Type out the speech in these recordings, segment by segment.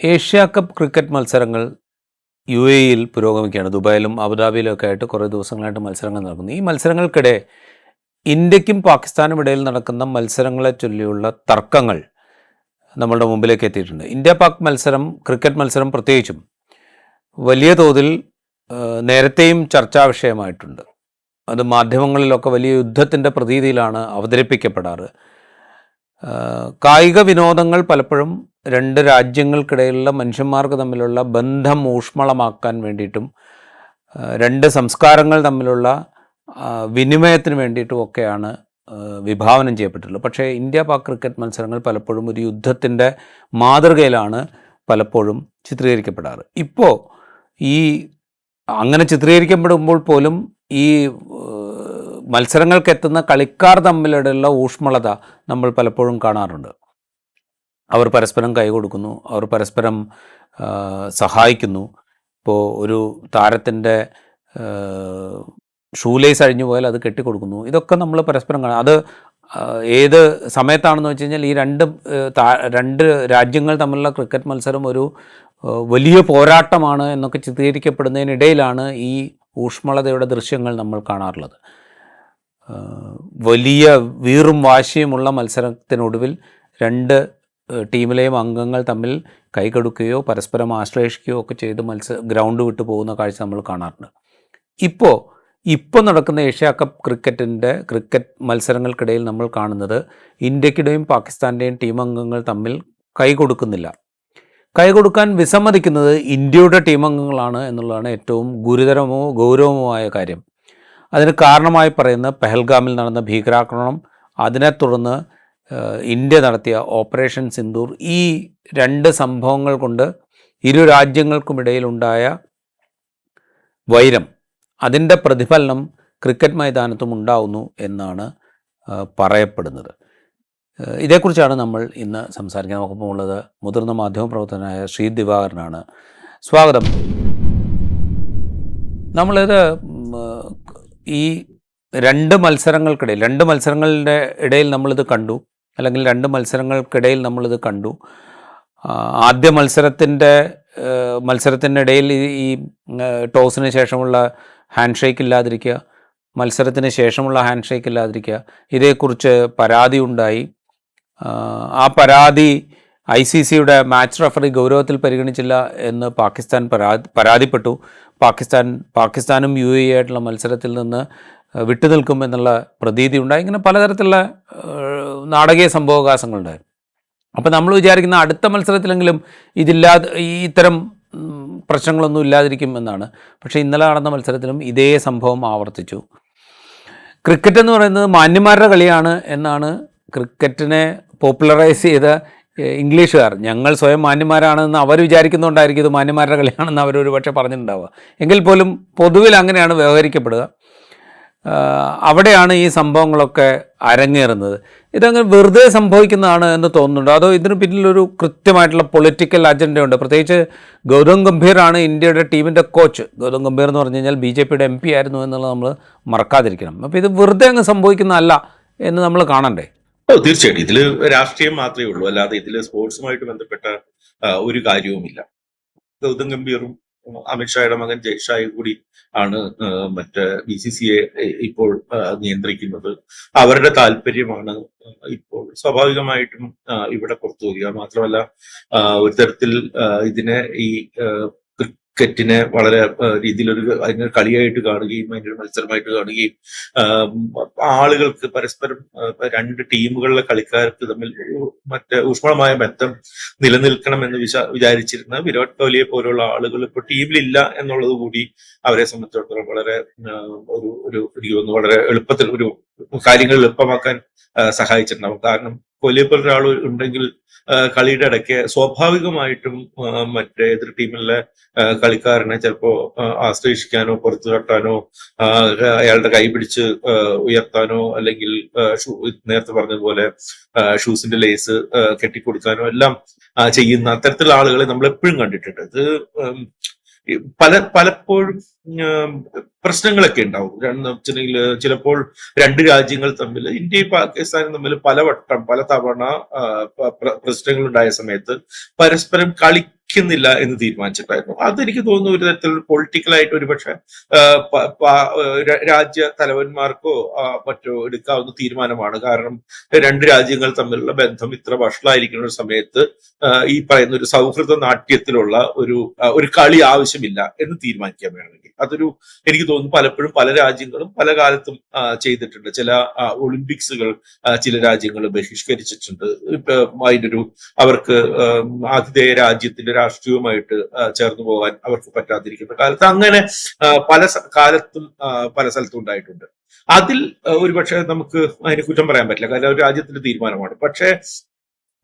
Asia cup cricket മത്സരങ്ങൾ UAE-യിൽ പുരോഗമിക്കുകയാണ്. ദുബായിലും അബുദാബിയിലും ഒക്കെ ആയിട്ട് കുറേ ദിവസങ്ങളായിട്ട് മത്സരങ്ങൾ നടക്കുന്നു. ഈ മത്സരങ്ങൾക്കിടെ ഇന്ത്യക്കും പാകിസ്ഥാനും ഇടയിൽ നടക്കുന്ന മത്സരങ്ങളെ ചൊല്ലിയുള്ള തർക്കങ്ങൾ നമ്മളുടെ മുമ്പിലേക്ക് എത്തിയിട്ടുണ്ട്. ഇന്ത്യ പാക് മത്സരം, ക്രിക്കറ്റ് മത്സരം പ്രത്യേകിച്ചും വലിയ തോതിൽ നേരത്തെയും ചർച്ചാ വിഷയമായിട്ടുണ്ട്. അത് മാധ്യമങ്ങളിലൊക്കെ വലിയ യുദ്ധത്തിൻ്റെ പ്രതീതിയിലാണ് അവതരിപ്പിക്കപ്പെടാറ്. കായിക വിനോദങ്ങൾ പലപ്പോഴും രണ്ട് രാജ്യങ്ങൾക്കിടയിലുള്ള മനുഷ്യന്മാർക്ക് തമ്മിലുള്ള ബന്ധം ഊഷ്മളമാക്കാൻ വേണ്ടിയിട്ടും രണ്ട് സംസ്കാരങ്ങൾ തമ്മിലുള്ള വിനിമയത്തിന് വേണ്ടിയിട്ടും ഒക്കെയാണ് വിഭാവനം ചെയ്യപ്പെട്ടിട്ടുള്ളത്. പക്ഷേ ഇന്ത്യ പാക് ക്രിക്കറ്റ് മത്സരങ്ങൾ പലപ്പോഴും ഒരു യുദ്ധത്തിൻ്റെ മാതൃകയിലാണ് പലപ്പോഴും ചിത്രീകരിക്കപ്പെടാറ്. ഇപ്പോൾ ഈ അങ്ങനെ ചിത്രീകരിക്കപ്പെടുമ്പോൾ പോലും ഈ മത്സരങ്ങൾക്കെത്തുന്ന കളിക്കാർ തമ്മിലുള്ള ഊഷ്മളത നമ്മൾ പലപ്പോഴും കാണാറുണ്ട്. അവർ പരസ്പരം കൈ കൊടുക്കുന്നു, അവർ പരസ്പരം സഹായിക്കുന്നു. ഇപ്പോൾ ഒരു താരത്തിൻ്റെ ഷൂലേസ് അഴിഞ്ഞു പോയാൽ അത് കെട്ടിക്കൊടുക്കുന്നു. ഇതൊക്കെ നമ്മൾ പരസ്പരം കാണാം. അത് ഏത് സമയത്താണെന്ന് വെച്ച് കഴിഞ്ഞാൽ ഈ രണ്ട് രാജ്യങ്ങൾ തമ്മിലുള്ള ക്രിക്കറ്റ് മത്സരം ഒരു വലിയ പോരാട്ടമാണ് എന്നൊക്കെ ചിത്രീകരിക്കപ്പെടുന്നതിനിടയിലാണ് ഈ ഊഷ്മളതയുടെ ദൃശ്യങ്ങൾ നമ്മൾ കാണാറുള്ളത്. വലിയ വീറും വാശിയുമുള്ള മത്സരത്തിനൊടുവിൽ രണ്ട് ടീമിലെയും അംഗങ്ങൾ തമ്മിൽ കൈകടുക്കുകയോ പരസ്പരം ആശ്ലേഷിക്കുകയോ ഒക്കെ ചെയ്ത് ഗ്രൗണ്ട് വിട്ടു പോകുന്ന കാഴ്ച നമ്മൾ കാണാറുണ്ട്. ഇപ്പോൾ നടക്കുന്ന ഏഷ്യ കപ്പ് ക്രിക്കറ്റ് മത്സരങ്ങൾക്കിടയിൽ നമ്മൾ കാണുന്നത് ഇന്ത്യയുടെയും പാകിസ്ഥാൻ്റെയും ടീം അംഗങ്ങൾ തമ്മിൽ കൈകൊടുക്കുന്നില്ല. കൈകൊടുക്കാൻ വിസമ്മതിക്കുന്നത് ഇന്ത്യയുടെ ടീം അംഗങ്ങളാണ് എന്നുള്ളതാണ് ഏറ്റവും ഗൗരവമോ കാര്യം. അതിന് കാരണമായി പറയുന്ന പെഹൽഗാമിൽ നടന്ന ഭീകരാക്രമണം, അതിനെ തുടർന്ന് ഇന്ത്യ നടത്തിയ ഓപ്പറേഷൻ സിന്ദൂർ, ഈ രണ്ട് സംഭവങ്ങൾ കൊണ്ട് ഇരു രാജ്യങ്ങൾക്കുമിടയിലുണ്ടായ വൈരം, അതിൻ്റെ പ്രതിഫലനം ക്രിക്കറ്റ് മൈതാനത്തും ഉണ്ടാവുന്നു എന്നാണ് പറയപ്പെടുന്നത്. ഇതേക്കുറിച്ചാണ് നമ്മൾ ഇന്ന് സംസാരിക്കാൻ നോക്കുമ്പോൾ മുതിർന്ന മാധ്യമപ്രവർത്തകനായ ശ്രീ ദിവാകരനാണ്. സ്വാഗതം. നമ്മളിത് ഈ രണ്ട് മത്സരങ്ങളുടെ ഇടയിൽ നമ്മളിത് കണ്ടു, അല്ലെങ്കിൽ രണ്ട് മത്സരങ്ങൾക്കിടയിൽ നമ്മളിത് കണ്ടു. ആദ്യ മത്സരത്തിനിടയിൽ ഈ ടോസിന് ശേഷമുള്ള ഹാൻഡ് ഷേക്ക് ഇല്ലാതിരിക്കുക, മത്സരത്തിന് ശേഷമുള്ള ഹാൻഡ് ഷേക്ക് ഇല്ലാതിരിക്കുക, ഇതേക്കുറിച്ച് പരാതി ഉണ്ടായി. ആ പരാതി ICCയുടെ മാച്ച് റഫറി ഗൗരവത്തിൽ പരിഗണിച്ചില്ല എന്ന് പാകിസ്ഥാൻ പരാതിപ്പെട്ടു. പാകിസ്ഥാനും UAE ആയിട്ടുള്ള മത്സരത്തിൽ നിന്ന് വിട്ടുനിൽക്കും എന്നുള്ള പ്രതീതി ഉണ്ടായി. ഇങ്ങനെ പലതരത്തിലുള്ള നാടകീയ സംഭവവികാസങ്ങളുണ്ടായി. അപ്പോൾ നമ്മൾ വിചാരിക്കുന്ന അടുത്ത മത്സരത്തിലെങ്കിലും ഇത്തരം പ്രശ്നങ്ങളൊന്നും ഇല്ലാതിരിക്കും എന്നാണ്. പക്ഷേ ഇന്നലെ നടന്ന മത്സരത്തിലും ഇതേ സംഭവം ആവർത്തിച്ചു. ക്രിക്കറ്റ് എന്ന് പറയുന്നത് മാന്യന്മാരുടെ കളിയാണ് എന്നാണ് ക്രിക്കറ്റിനെ പോപ്പുലറൈസ് ചെയ്ത ഇംഗ്ലീഷുകാർ. ഞങ്ങൾ സ്വയം മാന്യന്മാരാണെന്ന് അവർ വിചാരിക്കുന്നുണ്ടായിരിക്കും ഇത് മാന്യന്മാരുടെ കളിയാണെന്ന് അവരൊരു പക്ഷേ പറഞ്ഞിട്ടുണ്ടാവുക. എങ്കിൽ പോലും പൊതുവിൽ അങ്ങനെയാണ് വ്യവഹരിക്കപ്പെടുക. അവിടെയാണ് ഈ സംഭവങ്ങളൊക്കെ അരങ്ങേറുന്നത്. ഇതങ്ങനെ വെറുതെ സംഭവിക്കുന്നതാണ് എന്ന് തോന്നുന്നുണ്ടോ, അതോ ഇതിന് പിന്നിലൊരു കൃത്യമായിട്ടുള്ള പൊളിറ്റിക്കൽ അജണ്ടയുണ്ട്? പ്രത്യേകിച്ച് ഗൗതം ഗംഭീറാണ് ഇന്ത്യയുടെ ടീമിൻ്റെ കോച്ച്. ഗൗതം ഗംഭീർ എന്ന് പറഞ്ഞു കഴിഞ്ഞാൽ BJPയുടെ MP ആയിരുന്നു എന്നുള്ളത് നമ്മൾ മറക്കാതിരിക്കണം. അപ്പോൾ ഇത് വെറുതെ അങ്ങ് സംഭവിക്കുന്നതല്ല എന്ന് നമ്മൾ കാണണ്ടേ? തീർച്ചയായിട്ടും ഇതില് രാഷ്ട്രീയം മാത്രമേ ഉള്ളൂ, അല്ലാതെ ഇതില് സ്പോർട്സുമായിട്ട് ബന്ധപ്പെട്ട ഒരു കാര്യവുമില്ല. ഗൗതം ഗംഭീറും അമിത്ഷായുടെ മകൻ ജയ്ഷായി കൂടി ആണ് മറ്റേ BCCA ഇപ്പോൾ നിയന്ത്രിക്കുന്നത്. അവരുടെ താല്പര്യമാണ് ഇപ്പോൾ സ്വാഭാവികമായിട്ടും ഇവിടെ പുറത്തു വരിക. മാത്രമല്ല ഒരു തരത്തിൽ ഇതിനെ ഈ ക്രിക്കറ്റിനെ വളരെ രീതിയിലൊരു അതിനെ കളിയായിട്ട് കാണുകയും അതിൻ്റെ മത്സരമായിട്ട് കാണുകയും ആളുകൾക്ക് പരസ്പരം രണ്ട് ടീമുകളിലെ കളിക്കാർക്ക് തമ്മിൽ ഊഷ്മളമായ ബന്ധം നിലനിൽക്കണം എന്ന് വിചാരിച്ചിരുന്ന വിരാട് കോഹ്ലിയെ പോലുള്ള ആളുകൾ ഇപ്പോൾ ടീമിലില്ല എന്നുള്ളത് കൂടി അവരെ സംബന്ധിച്ചിടത്തോളം വളരെ എനിക്ക് തോന്നുന്നു വളരെ എളുപ്പത്തിൽ ഒരു കാര്യങ്ങൾ എളുപ്പമാക്കാൻ സഹായിച്ചിട്ടുണ്ടാവും. കാരണം കോഹ്ലിയെ പോലെ ഒരാൾ ഉണ്ടെങ്കിൽ കളിയുടെ ഇടയ്ക്ക് സ്വാഭാവികമായിട്ടും മറ്റേ എതിർ ടീമിലെ കളിക്കാരനെ ചിലപ്പോ ആശ്ലേഷിക്കാനോ പുറത്തു തട്ടാനോ അയാളുടെ കൈ പിടിച്ച് ഉയർത്താനോ അല്ലെങ്കിൽ നേരത്തെ പറഞ്ഞതുപോലെ ഷൂസിന്റെ ലേസ് കെട്ടിക്കൊടുക്കാനോ എല്ലാം ചെയ്യുന്ന അത്തരത്തിലുള്ള ആളുകളെ നമ്മൾ എപ്പോഴും കണ്ടിട്ടുണ്ട്. ഇത് പലപ്പോഴും പ്രശ്നങ്ങളൊക്കെ ഉണ്ടാവും. വെച്ചിട്ടുണ്ടെങ്കിൽ ചിലപ്പോൾ രണ്ട് രാജ്യങ്ങൾ തമ്മിൽ, ഇന്ത്യയും പാകിസ്ഥാനും തമ്മിൽ പല തവണ പ്രശ്നങ്ങൾ ഉണ്ടായ സമയത്ത് പരസ്പരം കളിക്കുന്നില്ല എന്ന് തീരുമാനിച്ചിട്ടായിരുന്നു. അതെനിക്ക് തോന്നുന്നു ഒരു തരത്തിൽ പൊളിറ്റിക്കലായിട്ട് ഒരു പക്ഷെ രാജ്യ തലവന്മാർക്കോ മറ്റോ എടുക്കാവുന്ന തീരുമാനമാണ്. കാരണം രണ്ട് രാജ്യങ്ങൾ തമ്മിലുള്ള ബന്ധം ഇത്ര വഷളായിരിക്കുന്ന ഒരു സമയത്ത് ഈ പറയുന്ന ഒരു സൗഹൃദ നാട്യത്തിലുള്ള ഒരു കളി ആവശ്യമില്ല എന്ന് തീരുമാനിക്കാൻ വേണമെങ്കിൽ അതൊരു എനിക്ക് തോന്നുന്നു പലപ്പോഴും പല രാജ്യങ്ങളും പല കാലത്തും ചെയ്തിട്ടുണ്ട്. ചില ഒളിമ്പിക്സുകൾ ചില രാജ്യങ്ങൾ ബഹിഷ്കരിച്ചിട്ടുണ്ട്. അതിനൊരു അവർക്ക് ആതിഥേയ രാജ്യത്തിന്റെ രാഷ്ട്രീയവുമായിട്ട് ചേർന്ന് പോകാൻ അവർക്ക് പറ്റാതിരിക്കുന്ന കാലത്ത് അങ്ങനെ പല കാലത്തും പല സ്ഥലത്തും ഉണ്ടായിട്ടുണ്ട്. അതിൽ ഒരുപക്ഷെ നമുക്ക് അതിനെ കുറ്റം പറയാൻ പറ്റില്ല, കാരണം ഒരു രാജ്യത്തിന്റെ തീരുമാനമാണ്. പക്ഷേ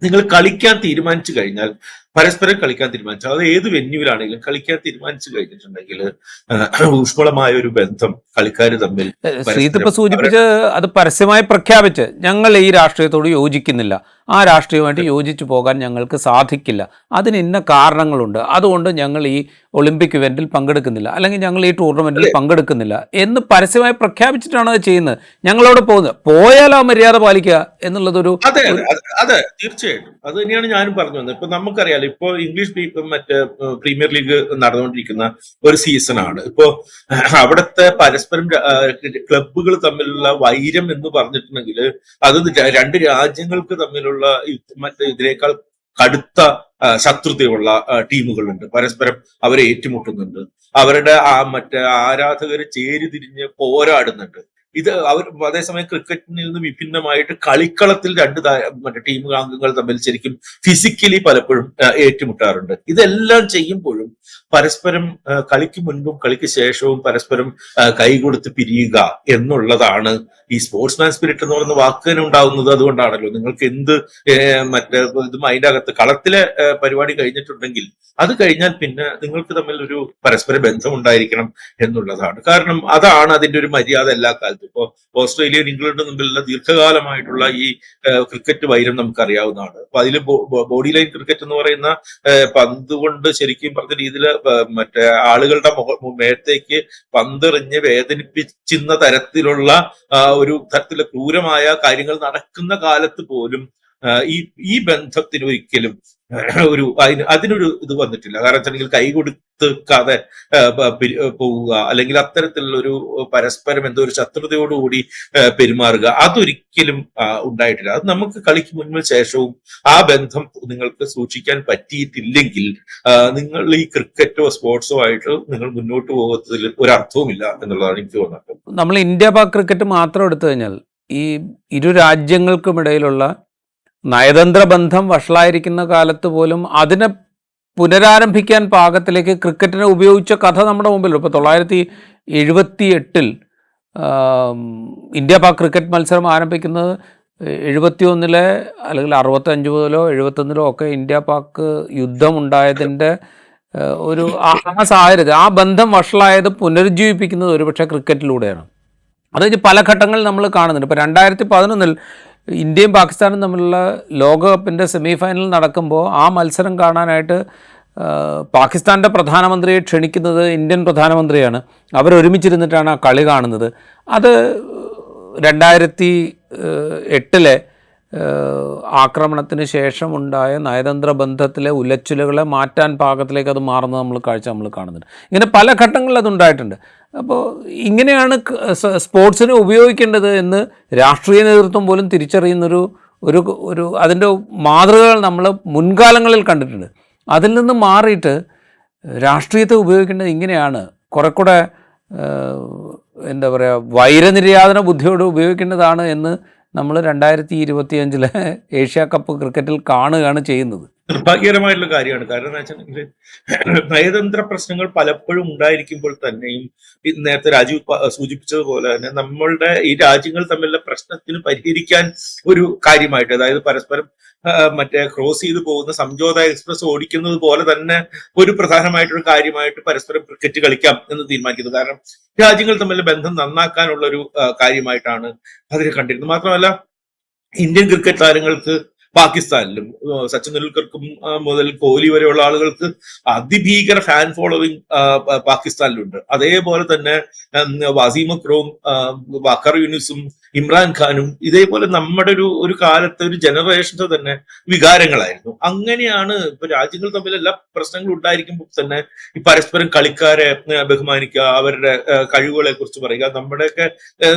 നിങ്ങൾ കളിക്കാൻ തീരുമാനിച്ചു കഴിഞ്ഞാൽ, പരസ്പരം കളിക്കാൻ തീരുമാനിച്ചാൽ, അത് ഏത് വെന്യൂവിലാണെങ്കിലും കളിക്കാൻ തീരുമാനിച്ചു കഴിഞ്ഞിട്ടുണ്ടെങ്കിൽ ഊഷ്മളമായ ഒരു ബന്ധം കളിക്കാർ തമ്മിൽ ശ്രീത് ഇപ്പൊ സൂചിപ്പിച്ച് അത് പരസ്യമായി പ്രഖ്യാപിച്ച് ഞങ്ങൾ ഈ രാഷ്ട്രീയത്തോട് യോജിക്കുന്നില്ല, ആ രാഷ്ട്രീയമായിട്ട് യോജിച്ചു പോകാൻ ഞങ്ങൾക്ക് സാധിക്കില്ല, അതിന് ഇന്ന കാരണങ്ങളുണ്ട്, അതുകൊണ്ട് ഞങ്ങൾ ഈ ഒളിമ്പിക് ഇവന്റിൽ പങ്കെടുക്കുന്നില്ല, അല്ലെങ്കിൽ ഞങ്ങൾ ഈ ടൂർണമെന്റിൽ പങ്കെടുക്കുന്നില്ല എന്ന് പരസ്യമായി പ്രഖ്യാപിച്ചിട്ടാണ് അത് ചെയ്യുന്നത്. ഞങ്ങളോട് പോയാൽ ആ മര്യാദ പാലിക്കുക എന്നുള്ളതൊരു അതെ തീർച്ചയായിട്ടും അത് തന്നെയാണ് ഞാനും പറഞ്ഞു വന്നത്. ഇപ്പൊ നമുക്കറിയാലോ, ഇപ്പൊ ഇംഗ്ലീഷ് മറ്റേ പ്രീമിയർ ലീഗ് നടന്നുകൊണ്ടിരിക്കുന്ന ഒരു സീസണാണ്. ഇപ്പോ അവിടുത്തെ പരസ്പരം ക്ലബ്ബുകൾ തമ്മിലുള്ള വൈരം എന്ന് പറഞ്ഞിട്ടുണ്ടെങ്കിൽ അത് രണ്ട് രാജ്യങ്ങൾക്ക് തമ്മിലുള്ള ഇതിനേക്കാൾ കടുത്ത ശത്രുതയുള്ള ടീമുകളുണ്ട്. പരസ്പരം അവരെ ഏറ്റുമുട്ടുന്നുണ്ട്, അവരുടെ ആരാധകർ ചേരിതിരിഞ്ഞ് പോരാടുന്നുണ്ട്. ഇത് അതേസമയം ക്രിക്കറ്റിൽ നിന്ന് വിഭിന്നമായിട്ട് കളിക്കളത്തിൽ രണ്ട് ടീം അംഗങ്ങൾ തമ്മിൽ ശരിക്കും ഫിസിക്കലി പലപ്പോഴും ഏറ്റുമുട്ടാറുണ്ട്. ഇതെല്ലാം ചെയ്യുമ്പോഴും പരസ്പരം കളിക്ക് മുൻപും കളിക്ക് ശേഷവും പരസ്പരം കൈകൊടുത്ത് പിരിയുക എന്നുള്ളതാണ് ഈ സ്പോർട്സ്മാൻ സ്പിരിറ്റ് എന്ന് പറയുന്ന വാക്കിന് ഉണ്ടാവുന്നത്. അതുകൊണ്ടാണല്ലോ നിങ്ങൾക്ക് എന്ത് ഇതും അതിൻ്റെ അകത്ത് കളത്തിലെ പരിപാടി കഴിഞ്ഞിട്ടുണ്ടെങ്കിൽ അത് കഴിഞ്ഞാൽ പിന്നെ നിങ്ങൾക്ക് തമ്മിൽ ഒരു പരസ്പര ബന്ധം ഉണ്ടായിരിക്കണം എന്നുള്ളതാണ്. കാരണം അതാണ് അതിന്റെ ഒരു മര്യാദ എല്ലാ കാലത്തും. ഇപ്പോ ഓസ്ട്രേലിയയും ഇംഗ്ലണ്ടും തമ്മിലുള്ള ദീർഘകാലമായിട്ടുള്ള ഈ ക്രിക്കറ്റ് വൈരം നമുക്കറിയാവുന്നതാണ്. അപ്പൊ അതിൽ ബോഡി ലൈൻ ക്രിക്കറ്റ് എന്ന് പറയുന്ന പന്ത് കൊണ്ട് ശരിക്കും പറഞ്ഞ രീതിയിൽ ആളുകളുടെ മേത്തേക്ക് പന്തെറിഞ്ഞ് വേദനിപ്പിക്കുന്ന തരത്തിലുള്ള ഒരു തരത്തിലുള്ള ക്രൂരമായ കാര്യങ്ങൾ നടക്കുന്ന കാലത്ത് പോലും ഈ ബന്ധത്തിന് ഒരിക്കലും അതിനൊരു ഇത് വന്നിട്ടില്ല. കാരണം വെച്ചിട്ടുണ്ടെങ്കിൽ കൈ കൊടുക്കാതെ പോവുക, അല്ലെങ്കിൽ അത്തരത്തിലുള്ള ഒരു പരസ്പരം എന്തോ ഒരു ശത്രുതയോടുകൂടി പെരുമാറുക, അതൊരിക്കലും ഉണ്ടായിട്ടില്ല. അത് നമുക്ക് കളിക്ക് മുൻപ് ശേഷവും ആ ബന്ധം നിങ്ങൾക്ക് സൂക്ഷിക്കാൻ പറ്റിയിട്ടില്ലെങ്കിൽ നിങ്ങൾ ഈ ക്രിക്കറ്റോ സ്പോർട്സോ ആയിട്ട് നിങ്ങൾ മുന്നോട്ട് പോകുന്നതിൽ ഒരർത്ഥവുമില്ല എന്നുള്ളതാണ് എനിക്ക് തോന്നുന്നത്. നമ്മൾ ഇന്ത്യ പാക് ക്രിക്കറ്റ് മാത്രം എടുത്തു കഴിഞ്ഞാൽ ഈ ഇരു രാജ്യങ്ങൾക്കുമിടയിലുള്ള നയതന്ത്ര ബന്ധം വഷളായിരിക്കുന്ന കാലത്ത് പോലും അതിനെ പുനരാരംഭിക്കാൻ പാകത്തിലേക്ക് ക്രിക്കറ്റിനെ ഉപയോഗിച്ച കഥ നമ്മുടെ മുമ്പിലുണ്ട്. ഇപ്പോൾ 1978 ഇന്ത്യ പാക് ക്രിക്കറ്റ് മത്സരം ആരംഭിക്കുന്നത് 71 അല്ലെങ്കിൽ 65 മുതലോ 71 ഒക്കെ ഇന്ത്യ പാക് യുദ്ധമുണ്ടായതിൻ്റെ ഒരു ആ സാഹചര്യത്തിൽ ആ ബന്ധം വഷളായത് പുനരുജ്ജീവിപ്പിക്കുന്നത് ഒരുപക്ഷെ ക്രിക്കറ്റിലൂടെയാണ്. അത് കഴിഞ്ഞ് പല ഘട്ടങ്ങളിൽ നമ്മൾ കാണുന്നുണ്ട്. ഇപ്പോൾ 2011 ഇന്ത്യയും പാകിസ്ഥാനും തമ്മിലുള്ള ലോകകപ്പിൻ്റെ സെമി ഫൈനൽ നടക്കുമ്പോൾ ആ മത്സരം കാണാനായിട്ട് പാകിസ്ഥാൻ്റെ പ്രധാനമന്ത്രിയെ ക്ഷണിക്കുന്നത് ഇന്ത്യൻ പ്രധാനമന്ത്രിയാണ്. അവരൊരുമിച്ചിരുന്നിട്ടാണ് ആ കളി കാണുന്നത്. അത് 2008 ആക്രമണത്തിന് ശേഷമുണ്ടായ നയതന്ത്ര ബന്ധത്തിലെ ഉലച്ചിലുകളെ മാറ്റാൻ പാകത്തിലേക്ക് അത് മാറുന്നത് നമ്മൾ കാണുന്നുണ്ട്. ഇങ്ങനെ പല ഘട്ടങ്ങളിൽ അതുണ്ടായിട്ടുണ്ട്. അപ്പോൾ ഇങ്ങനെയാണ് സ്പോർട്സിനെ ഉപയോഗിക്കേണ്ടത് എന്ന് രാഷ്ട്രീയ നേതൃത്വം പോലും തിരിച്ചറിയുന്നൊരു ഒരു അതിൻ്റെ മാതൃകകൾ നമ്മൾ മുൻകാലങ്ങളിൽ കണ്ടിട്ടുണ്ട്. അതിൽ നിന്ന് മാറിയിട്ട് രാഷ്ട്രീയത്തെ ഉപയോഗിക്കേണ്ടത് ഇങ്ങനെയാണ്, കുറെ കൂടെ എന്താ പറയുക, വൈരനിര്യാതന ബുദ്ധിയോട് ഉപയോഗിക്കേണ്ടതാണ് എന്ന് നമ്മൾ 2025 ഏഷ്യ കപ്പ് ക്രിക്കറ്റിൽ കാണുകയാണ് ചെയ്യുന്നത്. നിർഭാഗ്യകരമായിട്ടുള്ള കാര്യമാണ്. കാരണം എന്താ വെച്ചിട്ടുണ്ടെങ്കിൽ നയതന്ത്ര പ്രശ്നങ്ങൾ പലപ്പോഴും ഉണ്ടായിരിക്കുമ്പോൾ തന്നെയും നേരത്തെ രാജീവ് സൂചിപ്പിച്ചതുപോലെ തന്നെ നമ്മളുടെ ഈ രാജ്യങ്ങൾ തമ്മിലുള്ള പ്രശ്നത്തിന് പരിഹരിക്കാൻ ഒരു കാര്യമായിട്ട്, അതായത് പരസ്പരം ക്രോസ് ചെയ്ത് പോകുന്ന സംജോത എക്സ്പ്രസ് ഓടിക്കുന്നത് പോലെ തന്നെ ഒരു പ്രധാനമായിട്ടൊരു കാര്യമായിട്ട് പരസ്പരം ക്രിക്കറ്റ് കളിക്കാം എന്ന് തീരുമാനിക്കുന്നത്. കാരണം രാജ്യങ്ങൾ തമ്മിലുള്ള ബന്ധം നന്നാക്കാനുള്ള ഒരു കാര്യമായിട്ടാണ് അതിനെ കണ്ടിരുന്നത്. മാത്രമല്ല ഇന്ത്യൻ ക്രിക്കറ്റ് താരങ്ങൾക്ക് പാകിസ്ഥാനിലും സച്ചിൻ ടെണ്ടുൽക്കർക്കും മുതൽ കോഹ്ലി വരെയുള്ള ആളുകൾക്ക് അതിഭീകര ഫാൻ ഫോളോവിങ് പാകിസ്ഥാനിലുണ്ട്. അതേപോലെ തന്നെ വസീം അക്രവും വഖർ യൂനിസും ഇമ്രാൻഖാനും ഇതേപോലെ നമ്മുടെ ഒരു കാലത്തെ ഒരു ജനറേഷന്റെ തന്നെ വികാരങ്ങളായിരുന്നു. അങ്ങനെയാണ് ഇപ്പൊ രാജ്യങ്ങൾ തമ്മിൽ എല്ലാ പ്രശ്നങ്ങളും ഉണ്ടായിരിക്കുമ്പോൾ തന്നെ ഈ പരസ്പരം കളിക്കാരെ ബഹുമാനിക്കുക, അവരുടെ കഴിവുകളെ കുറിച്ച് പറയുക. നമ്മുടെയൊക്കെ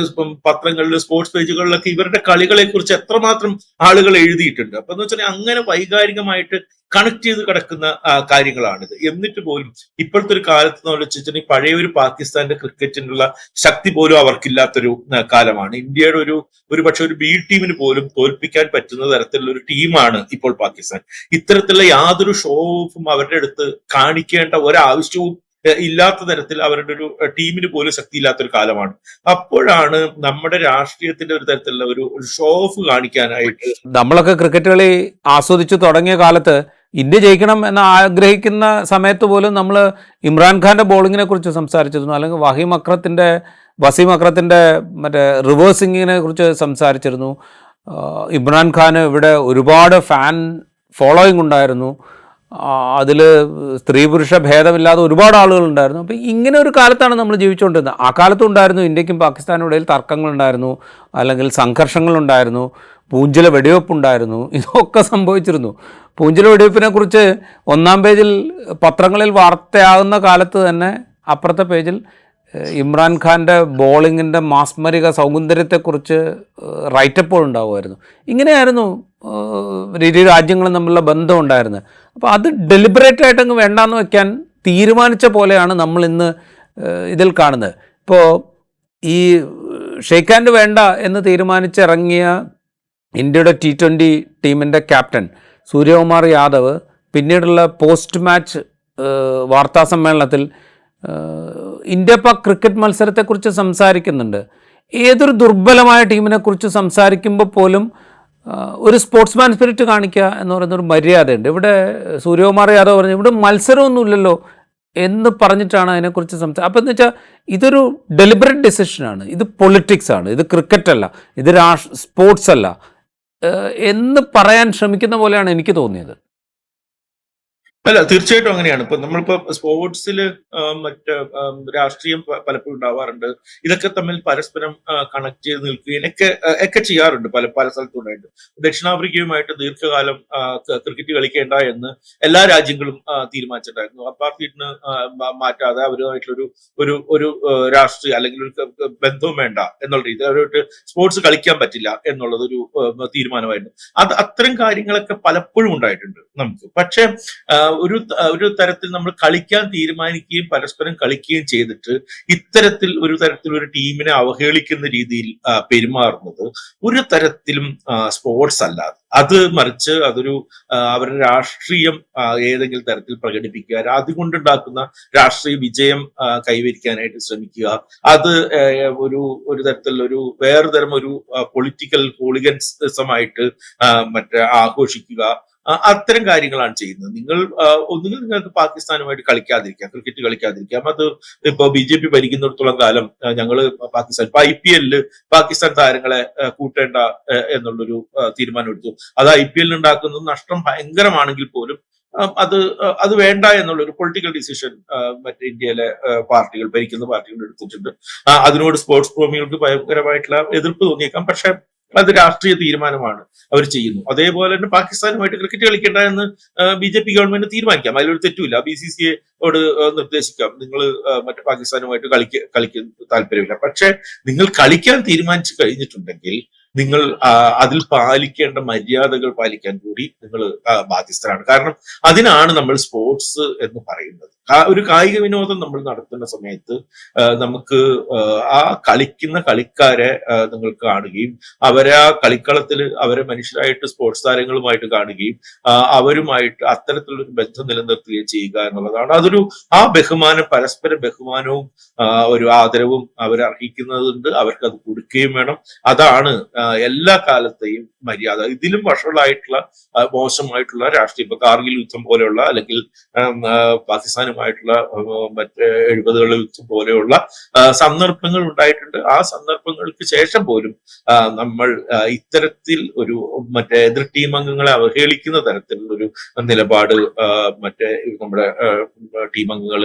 പത്രങ്ങളിൽ സ്പോർട്സ് പേജുകളിലൊക്കെ ഇവരുടെ കളികളെ കുറിച്ച് എത്രമാത്രം ആളുകൾ എഴുതിയിട്ടുണ്ട്. അപ്പൊ എന്ന് വെച്ചാൽ അങ്ങനെ വൈകാരികമായിട്ട് കണക്ട് ചെയ്ത് കിടക്കുന്ന കാര്യങ്ങളാണിത്. എന്നിട്ട് പോലും ഇപ്പോഴത്തെ ഒരു കാലത്ത് എന്ന് വെച്ചിട്ടുണ്ടെങ്കിൽ പഴയ ഒരു പാകിസ്ഥാന്റെ ക്രിക്കറ്റിനുള്ള ശക്തി പോലും അവർക്കില്ലാത്തൊരു കാലമാണ്. ഇന്ത്യയുടെ ഒരു പക്ഷെ ഒരു ബി ടീമിന് പോലും തോൽപ്പിക്കാൻ പറ്റുന്ന തരത്തിലുള്ള ഒരു ടീമാണ് ഇപ്പോൾ പാകിസ്ഥാൻ. ഇത്തരത്തിലുള്ള യാതൊരു ഷോ ഓഫും അവരുടെ അടുത്ത് കാണിക്കേണ്ട ഒരാവശ്യവും ഇല്ലാത്ത തരത്തിൽ അവരുടെ ഒരു ടീമിന് പോലും ശക്തിയില്ലാത്തൊരു കാലമാണ്. അപ്പോഴാണ് നമ്മുടെ രാഷ്ട്രീയത്തിന്റെ ഒരു തരത്തിലുള്ള ഒരു ഷോ ഓഫ് കാണിക്കാനായിട്ട് നമ്മളൊക്കെ ക്രിക്കറ്റ് കളി ആസ്വദിച്ചു തുടങ്ങിയ കാലത്ത് ഇന്ത്യ ജയിക്കണം എന്ന് ആഗ്രഹിക്കുന്ന സമയത്ത് പോലും നമ്മൾ ഇമ്രാൻഖാന്റെ ബോളിങ്ങിനെ കുറിച്ച് സംസാരിച്ചിരുന്നു, അല്ലെങ്കിൽ വസീം അക്രത്തിന്റെ മറ്റേ റിവേഴ്സിങ്ങിനെ കുറിച്ച് സംസാരിച്ചിരുന്നു. ഇമ്രാൻഖാന് ഇവിടെ ഒരുപാട് ഫാൻ ഫോളോയിങ് ഉണ്ടായിരുന്നു. അതിൽ സ്ത്രീ പുരുഷ ഭേദമില്ലാതെ ഒരുപാട് ആളുകളുണ്ടായിരുന്നു. അപ്പോൾ ഇങ്ങനെ ഒരു കാലത്താണ് നമ്മൾ ജീവിച്ചുകൊണ്ടിരുന്നത്. ആ കാലത്തും ഉണ്ടായിരുന്നു ഇന്ത്യക്കും പാകിസ്ഥാനും ഇടയിൽ തർക്കങ്ങളുണ്ടായിരുന്നു, അല്ലെങ്കിൽ സംഘർഷങ്ങളുണ്ടായിരുന്നു, പൂഞ്ചില വെടിവെപ്പുണ്ടായിരുന്നു. ഇതൊക്കെ സംഭവിച്ചിരുന്നു. പൂഞ്ചില വെടിവെപ്പിനെ കുറിച്ച് ഒന്നാം പേജിൽ പത്രങ്ങളിൽ വാർത്തയാകുന്ന കാലത്ത് തന്നെ അപ്പുറത്തെ പേജിൽ ഇമ്രാൻഖാൻ്റെ ബോളിങ്ങിൻ്റെ മാസ്മരിക സൗന്ദര്യത്തെക്കുറിച്ച് റൈറ്റപ്പുകൾ ഉണ്ടാവുമായിരുന്നു. ഇങ്ങനെയായിരുന്നു രാജ്യങ്ങളും തമ്മിലുള്ള ബന്ധം ഉണ്ടായിരുന്നത്. അപ്പോൾ അത് ഡെലിബറേറ്റ് ആയിട്ടങ്ങ് വേണ്ടാന്ന് വയ്ക്കാൻ തീരുമാനിച്ച പോലെയാണ് നമ്മൾ ഇന്ന് ഇതിൽ കാണുന്നത്. ഇപ്പോൾ ഈ ഷെയ്ക്ക് ഹാൻഡ് വേണ്ട എന്ന് തീരുമാനിച്ചിറങ്ങിയ ഇന്ത്യയുടെ T20 ടീമിൻ്റെ ക്യാപ്റ്റൻ സൂര്യകുമാർ യാദവ് പിന്നീടുള്ള പോസ്റ്റ് മാച്ച് വാർത്താ സമ്മേളനത്തിൽ ഇന്ത്യ പാക് ക്രിക്കറ്റ് മത്സരത്തെക്കുറിച്ച് സംസാരിക്കുന്നുണ്ട്. ഏതൊരു ദുർബലമായ ടീമിനെക്കുറിച്ച് സംസാരിക്കുമ്പോൾ പോലും ഒരു സ്പോർട്സ്മാൻ സ്പിരിറ്റ് കാണിക്കുക എന്ന് പറയുന്നൊരു മര്യാദയുണ്ട്. ഇവിടെ സൂര്യകുമാർ യാദവ് പറഞ്ഞു ഇവിടെ മത്സരമൊന്നുമില്ലല്ലോ എന്ന് പറഞ്ഞിട്ടാണ് അതിനെക്കുറിച്ച് അപ്പോൾ എന്ന് വെച്ചാൽ ഇതൊരു ഡെലിബറേറ്റ് ഡിസിഷനാണ്, ഇത് പൊളിറ്റിക്സ് ആണ്, ഇത് ക്രിക്കറ്റ് അല്ല, ഇത് സ്പോർട്സ് അല്ല എന്ന് പറയാൻ ശ്രമിക്കുന്ന പോലെയാണ് എനിക്ക് തോന്നിയത്. അല്ല, തീർച്ചയായിട്ടും അങ്ങനെയാണ്. ഇപ്പൊ നമ്മളിപ്പോ സ്പോർട്സിൽ മറ്റ് രാഷ്ട്രീയം പലപ്പോഴും ഉണ്ടാവാറുണ്ട്. ഇതൊക്കെ തമ്മിൽ പരസ്പരം കണക്ട് ചെയ്ത് നിൽക്കുകയും ഒക്കെ ചെയ്യാറുണ്ട് പല സ്ഥലത്തുണ്ടായിട്ട്. ദക്ഷിണാഫ്രിക്കയുമായിട്ട് ദീർഘകാലം ക്രിക്കറ്റ് കളിക്കേണ്ട എന്ന് എല്ലാ രാജ്യങ്ങളും തീരുമാനിച്ചിട്ടുണ്ടായിരുന്നു. അപ്പാർത്തീഡിന് മാറ്റാതെ അവരുമായിട്ടുള്ളൊരു ഒരു ഒരു രാഷ്ട്രീയ അല്ലെങ്കിൽ ഒരു ബന്ധവും വേണ്ട എന്നുള്ള രീതിയിൽ അവരുമായിട്ട് സ്പോർട്സ് കളിക്കാൻ പറ്റില്ല എന്നുള്ളത് ഒരു തീരുമാനമായിരുന്നു. അത്തരം കാര്യങ്ങളൊക്കെ പലപ്പോഴും ഉണ്ടായിട്ടുണ്ട് നമുക്ക്. പക്ഷെ ഒരു തരത്തിൽ നമ്മൾ കളിക്കാൻ തീരുമാനിക്കുകയും പരസ്പരം കളിക്കുകയും ചെയ്തിട്ട് ഇത്തരത്തിൽ ഒരു ടീമിനെ അവഹേളിക്കുന്ന രീതിയിൽ പെരുമാറുന്നത് ഒരു തരത്തിലും സ്പോർട്സ് അല്ലാതെ, അത് മറിച്ച് അവരുടെ രാഷ്ട്രീയം ഏതെങ്കിലും തരത്തിൽ പ്രകടിപ്പിക്കുക, അതുകൊണ്ടുണ്ടാക്കുന്ന രാഷ്ട്രീയ വിജയം കൈവരിക്കാനായിട്ട് ശ്രമിക്കുക, അത് ഒരു തരത്തിലുള്ള വേറെ തരം ഒരു പൊളിറ്റിക്കൽ ഹോളിഗൻസമായിട്ട് ആഘോഷിക്കുക, അത്തരം കാര്യങ്ങളാണ് ചെയ്യുന്നത്. നിങ്ങൾക്ക് പാകിസ്ഥാനുമായിട്ട് കളിക്കാതിരിക്കാം, ക്രിക്കറ്റ് കളിക്കാതിരിക്കാം. അത് ഇപ്പൊ BJP ഭരിക്കുന്നിടത്തോളം കാലം ഞങ്ങള് പാകിസ്ഥാൻ ഇപ്പൊ IPL പാകിസ്ഥാൻ താരങ്ങളെ കൂട്ടേണ്ട എന്നുള്ളൊരു തീരുമാനം എടുത്തു. അത് IPL ഉണ്ടാക്കുന്നത് നഷ്ടം ഭയങ്കരമാണെങ്കിൽ പോലും അത് വേണ്ട എന്നുള്ളൊരു പൊളിറ്റിക്കൽ ഡിസിഷൻ മറ്റേ ഇന്ത്യയിലെ ഭരിക്കുന്ന പാർട്ടികൾ എടുത്തിട്ടുണ്ട്. അതിനോട് സ്പോർട്സ് പ്രേമികൾക്ക് ഭയങ്കരമായിട്ടുള്ള എതിർപ്പ് തോന്നിയേക്കാം. പക്ഷെ അത് രാഷ്ട്രീയ തീരുമാനമാണ് അവർ ചെയ്യുന്നു. അതേപോലെ തന്നെ പാകിസ്ഥാനുമായിട്ട് ക്രിക്കറ്റ് കളിക്കേണ്ട എന്ന് BJP ഗവൺമെന്റ് തീരുമാനിക്കാം, അതിലൊരു തെറ്റുമില്ല. BCCAയോട് നിർദ്ദേശിക്കാം, നിങ്ങൾ മറ്റു പാകിസ്ഥാനുമായിട്ട് കളിക്കാൻ താല്പര്യമില്ല. പക്ഷെ നിങ്ങൾ കളിക്കാൻ തീരുമാനിച്ചു കഴിഞ്ഞിട്ടുണ്ടെങ്കിൽ നിങ്ങൾ അതിൽ പാലിക്കേണ്ട മര്യാദകൾ പാലിക്കാൻ കൂടി നിങ്ങൾ ബാധ്യസ്ഥരാണ്. കാരണം അതിനാണ് നമ്മൾ സ്പോർട്സ് എന്ന് പറയുന്നത്. ഒരു കായിക വിനോദം നമ്മൾ നടത്തുന്ന സമയത്ത് നമുക്ക് ആ കളിക്കുന്ന കളിക്കാരെ നിങ്ങൾ കാണുകയും അവരെ ആ കളിക്കളത്തിൽ അവരെ മനുഷ്യരായിട്ട് സ്പോർട്സ് താരങ്ങളുമായിട്ട് കാണുകയും അവരുമായിട്ട് അത്തരത്തിലൊരു ബന്ധം നിലനിർത്തുകയും ചെയ്യുക എന്നുള്ളതാണ്. ആ ബഹുമാനം, പരസ്പര ബഹുമാനവും ഒരു ആദരവും അവരർഹിക്കുന്നതുണ്ട്. അവർക്ക് അത് കൊടുക്കുകയും വേണം. അതാണ് എല്ലാ കാലത്തെയും മര്യാദ, ഇതിലും വഷളായിട്ടുള്ള മോശമായിട്ടുള്ള രാഷ്ട്രീയം, ഇപ്പൊ കാർഗിൽ യുദ്ധം പോലെയുള്ള, അല്ലെങ്കിൽ പാകിസ്ഥാനുമായിട്ടുള്ള മറ്റേ 70കളുടെ യുദ്ധം പോലെയുള്ള സന്ദർഭങ്ങൾ ഉണ്ടായിട്ടുണ്ട്. ആ സന്ദർഭങ്ങൾക്ക് ശേഷം പോലും നമ്മൾ ഇത്തരത്തിൽ ഒരു മറ്റേ എതിർ ടീം അംഗങ്ങളെ അവഹേളിക്കുന്ന തരത്തിലുള്ള ഒരു നിലപാട് മറ്റേ നമ്മുടെ ടീം അംഗങ്ങൾ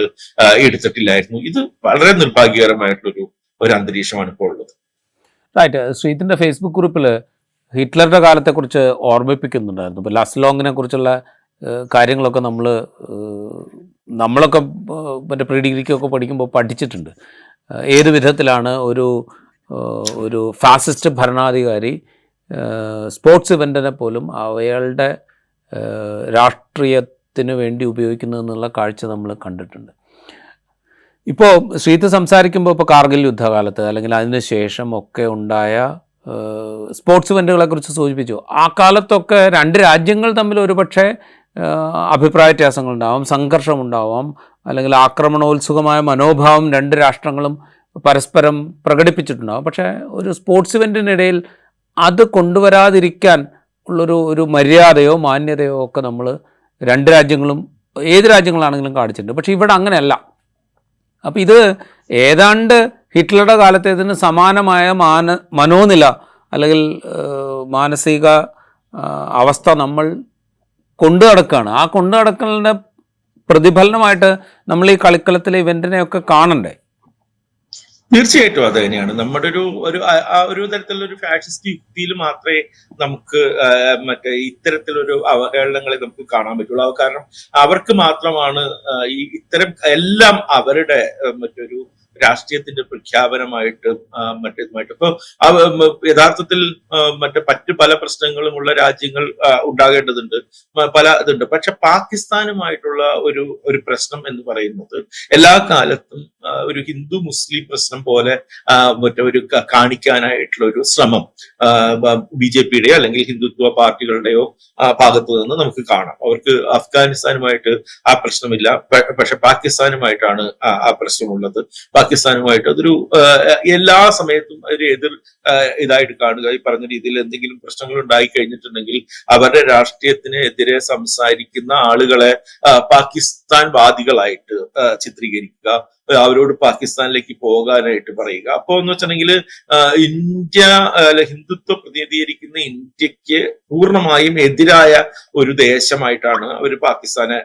എടുത്തിട്ടില്ലായിരുന്നു. ഇത് വളരെ നിർഭാഗ്യകരമായിട്ടുള്ളൊരു അന്തരീക്ഷമാണ് ഇപ്പോൾ ഉള്ളത്. റൈറ്റ്. ശ്രീജിത്തിന്റെ ഫേസ്ബുക്ക് ഗ്രൂപ്പിൽ ഹിറ്റ്ലറുടെ കാലത്തെക്കുറിച്ച് ഓർമ്മിപ്പിക്കുന്നുണ്ടായിരുന്നു. ഇപ്പോൾ ലാസ്ലോങ്ങിനെ കുറിച്ചുള്ള കാര്യങ്ങളൊക്കെ നമ്മളൊക്കെ മറ്റേ പ്രീ ഡിഗ്രിക്കൊക്കെ പഠിക്കുമ്പോൾ പഠിച്ചിട്ടുണ്ട്. ഏത് വിധത്തിലാണ് ഒരു ഫാസിസ്റ്റ് ഭരണാധികാരി സ്പോർട്സ് ഇവൻറ്റിനെ പോലും അയാളുടെ രാഷ്ട്രീയത്തിന് വേണ്ടി ഉപയോഗിക്കുന്നതെന്നുള്ള കാഴ്ച നമ്മൾ കണ്ടിട്ടുണ്ട്. ഇപ്പോൾ ശ്രീജിത്ത് സംസാരിക്കുമ്പോൾ ഇപ്പോൾ കാർഗിൽ യുദ്ധകാലത്ത് അല്ലെങ്കിൽ അതിന് ശേഷം ഒക്കെ ഉണ്ടായ സ്പോർട്സ് ഇവൻറ്റുകളെക്കുറിച്ച് സൂചിപ്പിച്ചു. ആ കാലത്തൊക്കെ രണ്ട് രാജ്യങ്ങൾ തമ്മിൽ ഒരുപക്ഷെ അഭിപ്രായ വ്യത്യാസങ്ങളുണ്ടാവാം, സംഘർഷമുണ്ടാവാം, അല്ലെങ്കിൽ ആക്രമണോത്സുകമായ മനോഭാവം രണ്ട് രാഷ്ട്രങ്ങളും പരസ്പരം പ്രകടിപ്പിച്ചിട്ടുണ്ടാകും. പക്ഷേ ഒരു സ്പോർട്സ് ഇവൻറ്റിനിടയിൽ അത് കൊണ്ടുവരാതിരിക്കാൻ ഉള്ളൊരു മര്യാദയോ മാന്യതയോ ഒക്കെ നമ്മൾ രണ്ട് രാജ്യങ്ങളും ഏത് രാജ്യങ്ങളാണെങ്കിലും കാണിച്ചിട്ടുണ്ട്. പക്ഷേ ഇവിടെ അങ്ങനെയല്ല. അപ്പോൾ ഇത് ഏതാണ്ട് ഹിറ്റ്ലറുടെ കാലത്തേതിന് സമാനമായ മനോനില അല്ലെങ്കിൽ മാനസിക അവസ്ഥ നമ്മൾ കൊണ്ടു നടക്കുകയാണ്. ആ കൊണ്ടു നടക്കലിൻ്റെ പ്രതിഫലനമായിട്ട് നമ്മൾ ഈ കളിക്കളത്തിലെ ഇവൻറ്റിനെയൊക്കെ കാണണ്ടേ? തീർച്ചയായിട്ടും അത് തന്നെയാണ്. നമ്മുടെ ഒരു തരത്തിലുള്ള ഒരു ഫാഷിസ്റ്റ് യുക്തിയിൽ മാത്രമേ നമുക്ക് മറ്റേ ഇത്തരത്തിലൊരു അവഹേളനങ്ങളെ നമുക്ക് കാണാൻ പറ്റുള്ളൂ. കാരണം അവർക്ക് മാത്രമാണ് ഇത്തരം എല്ലാം അവരുടെ മറ്റൊരു രാഷ്ട്രീയത്തിന്റെ പ്രഖ്യാപനമായിട്ട് മറ്റേതുമായിട്ട് ഇപ്പൊ യഥാർത്ഥത്തിൽ മറ്റു പല പ്രശ്നങ്ങളുമുള്ള രാജ്യങ്ങൾ ഉണ്ടാകേണ്ടതുണ്ട്, പല ഇതുണ്ട്. പക്ഷെ പാകിസ്ഥാനുമായിട്ടുള്ള ഒരു പ്രശ്നം എന്ന് പറയുന്നത് എല്ലാ കാലത്തും ഒരു ഹിന്ദു മുസ്ലിം പ്രശ്നം പോലെ ഒരു കാണിക്കാനായിട്ടുള്ള ഒരു ശ്രമം BJPയുടെയോ അല്ലെങ്കിൽ ഹിന്ദുത്വ പാർട്ടികളുടെയോ ഭാഗത്തു നിന്ന് നമുക്ക് കാണാം. അവർക്ക് അഫ്ഗാനിസ്ഥാനുമായിട്ട് ആ പ്രശ്നമില്ല, പക്ഷെ പാകിസ്ഥാനുമായിട്ടാണ് ആ പ്രശ്നമുള്ളത്. പാകിസ്ഥാനുമായിട്ട് അതൊരു എല്ലാ സമയത്തും ഒരു ഇതായിട്ട് കാണുക. ഈ പറഞ്ഞ രീതിയിൽ എന്തെങ്കിലും പ്രശ്നങ്ങൾ ഉണ്ടായി കഴിഞ്ഞിട്ടുണ്ടെങ്കിൽ അവരുടെ രാഷ്ട്രീയത്തിന് എതിരെ സംസാരിക്കുന്ന ആളുകളെ പാകിസ്ഥാൻ വാദികളായിട്ട് ചിത്രീകരിക്കുക, അവരോട് പാകിസ്ഥാനിലേക്ക് പോകാനായിട്ട് പറയുക. അപ്പോ എന്ന് വെച്ചിട്ടുണ്ടെങ്കിൽ ഇന്ത്യ ഹിന്ദുത്വ പ്രതിനിധീകരിക്കുന്ന ഇന്ത്യക്ക് പൂർണ്ണമായും എതിരായ ഒരു ദേശമായിട്ടാണ് അവർ പാകിസ്ഥാനെ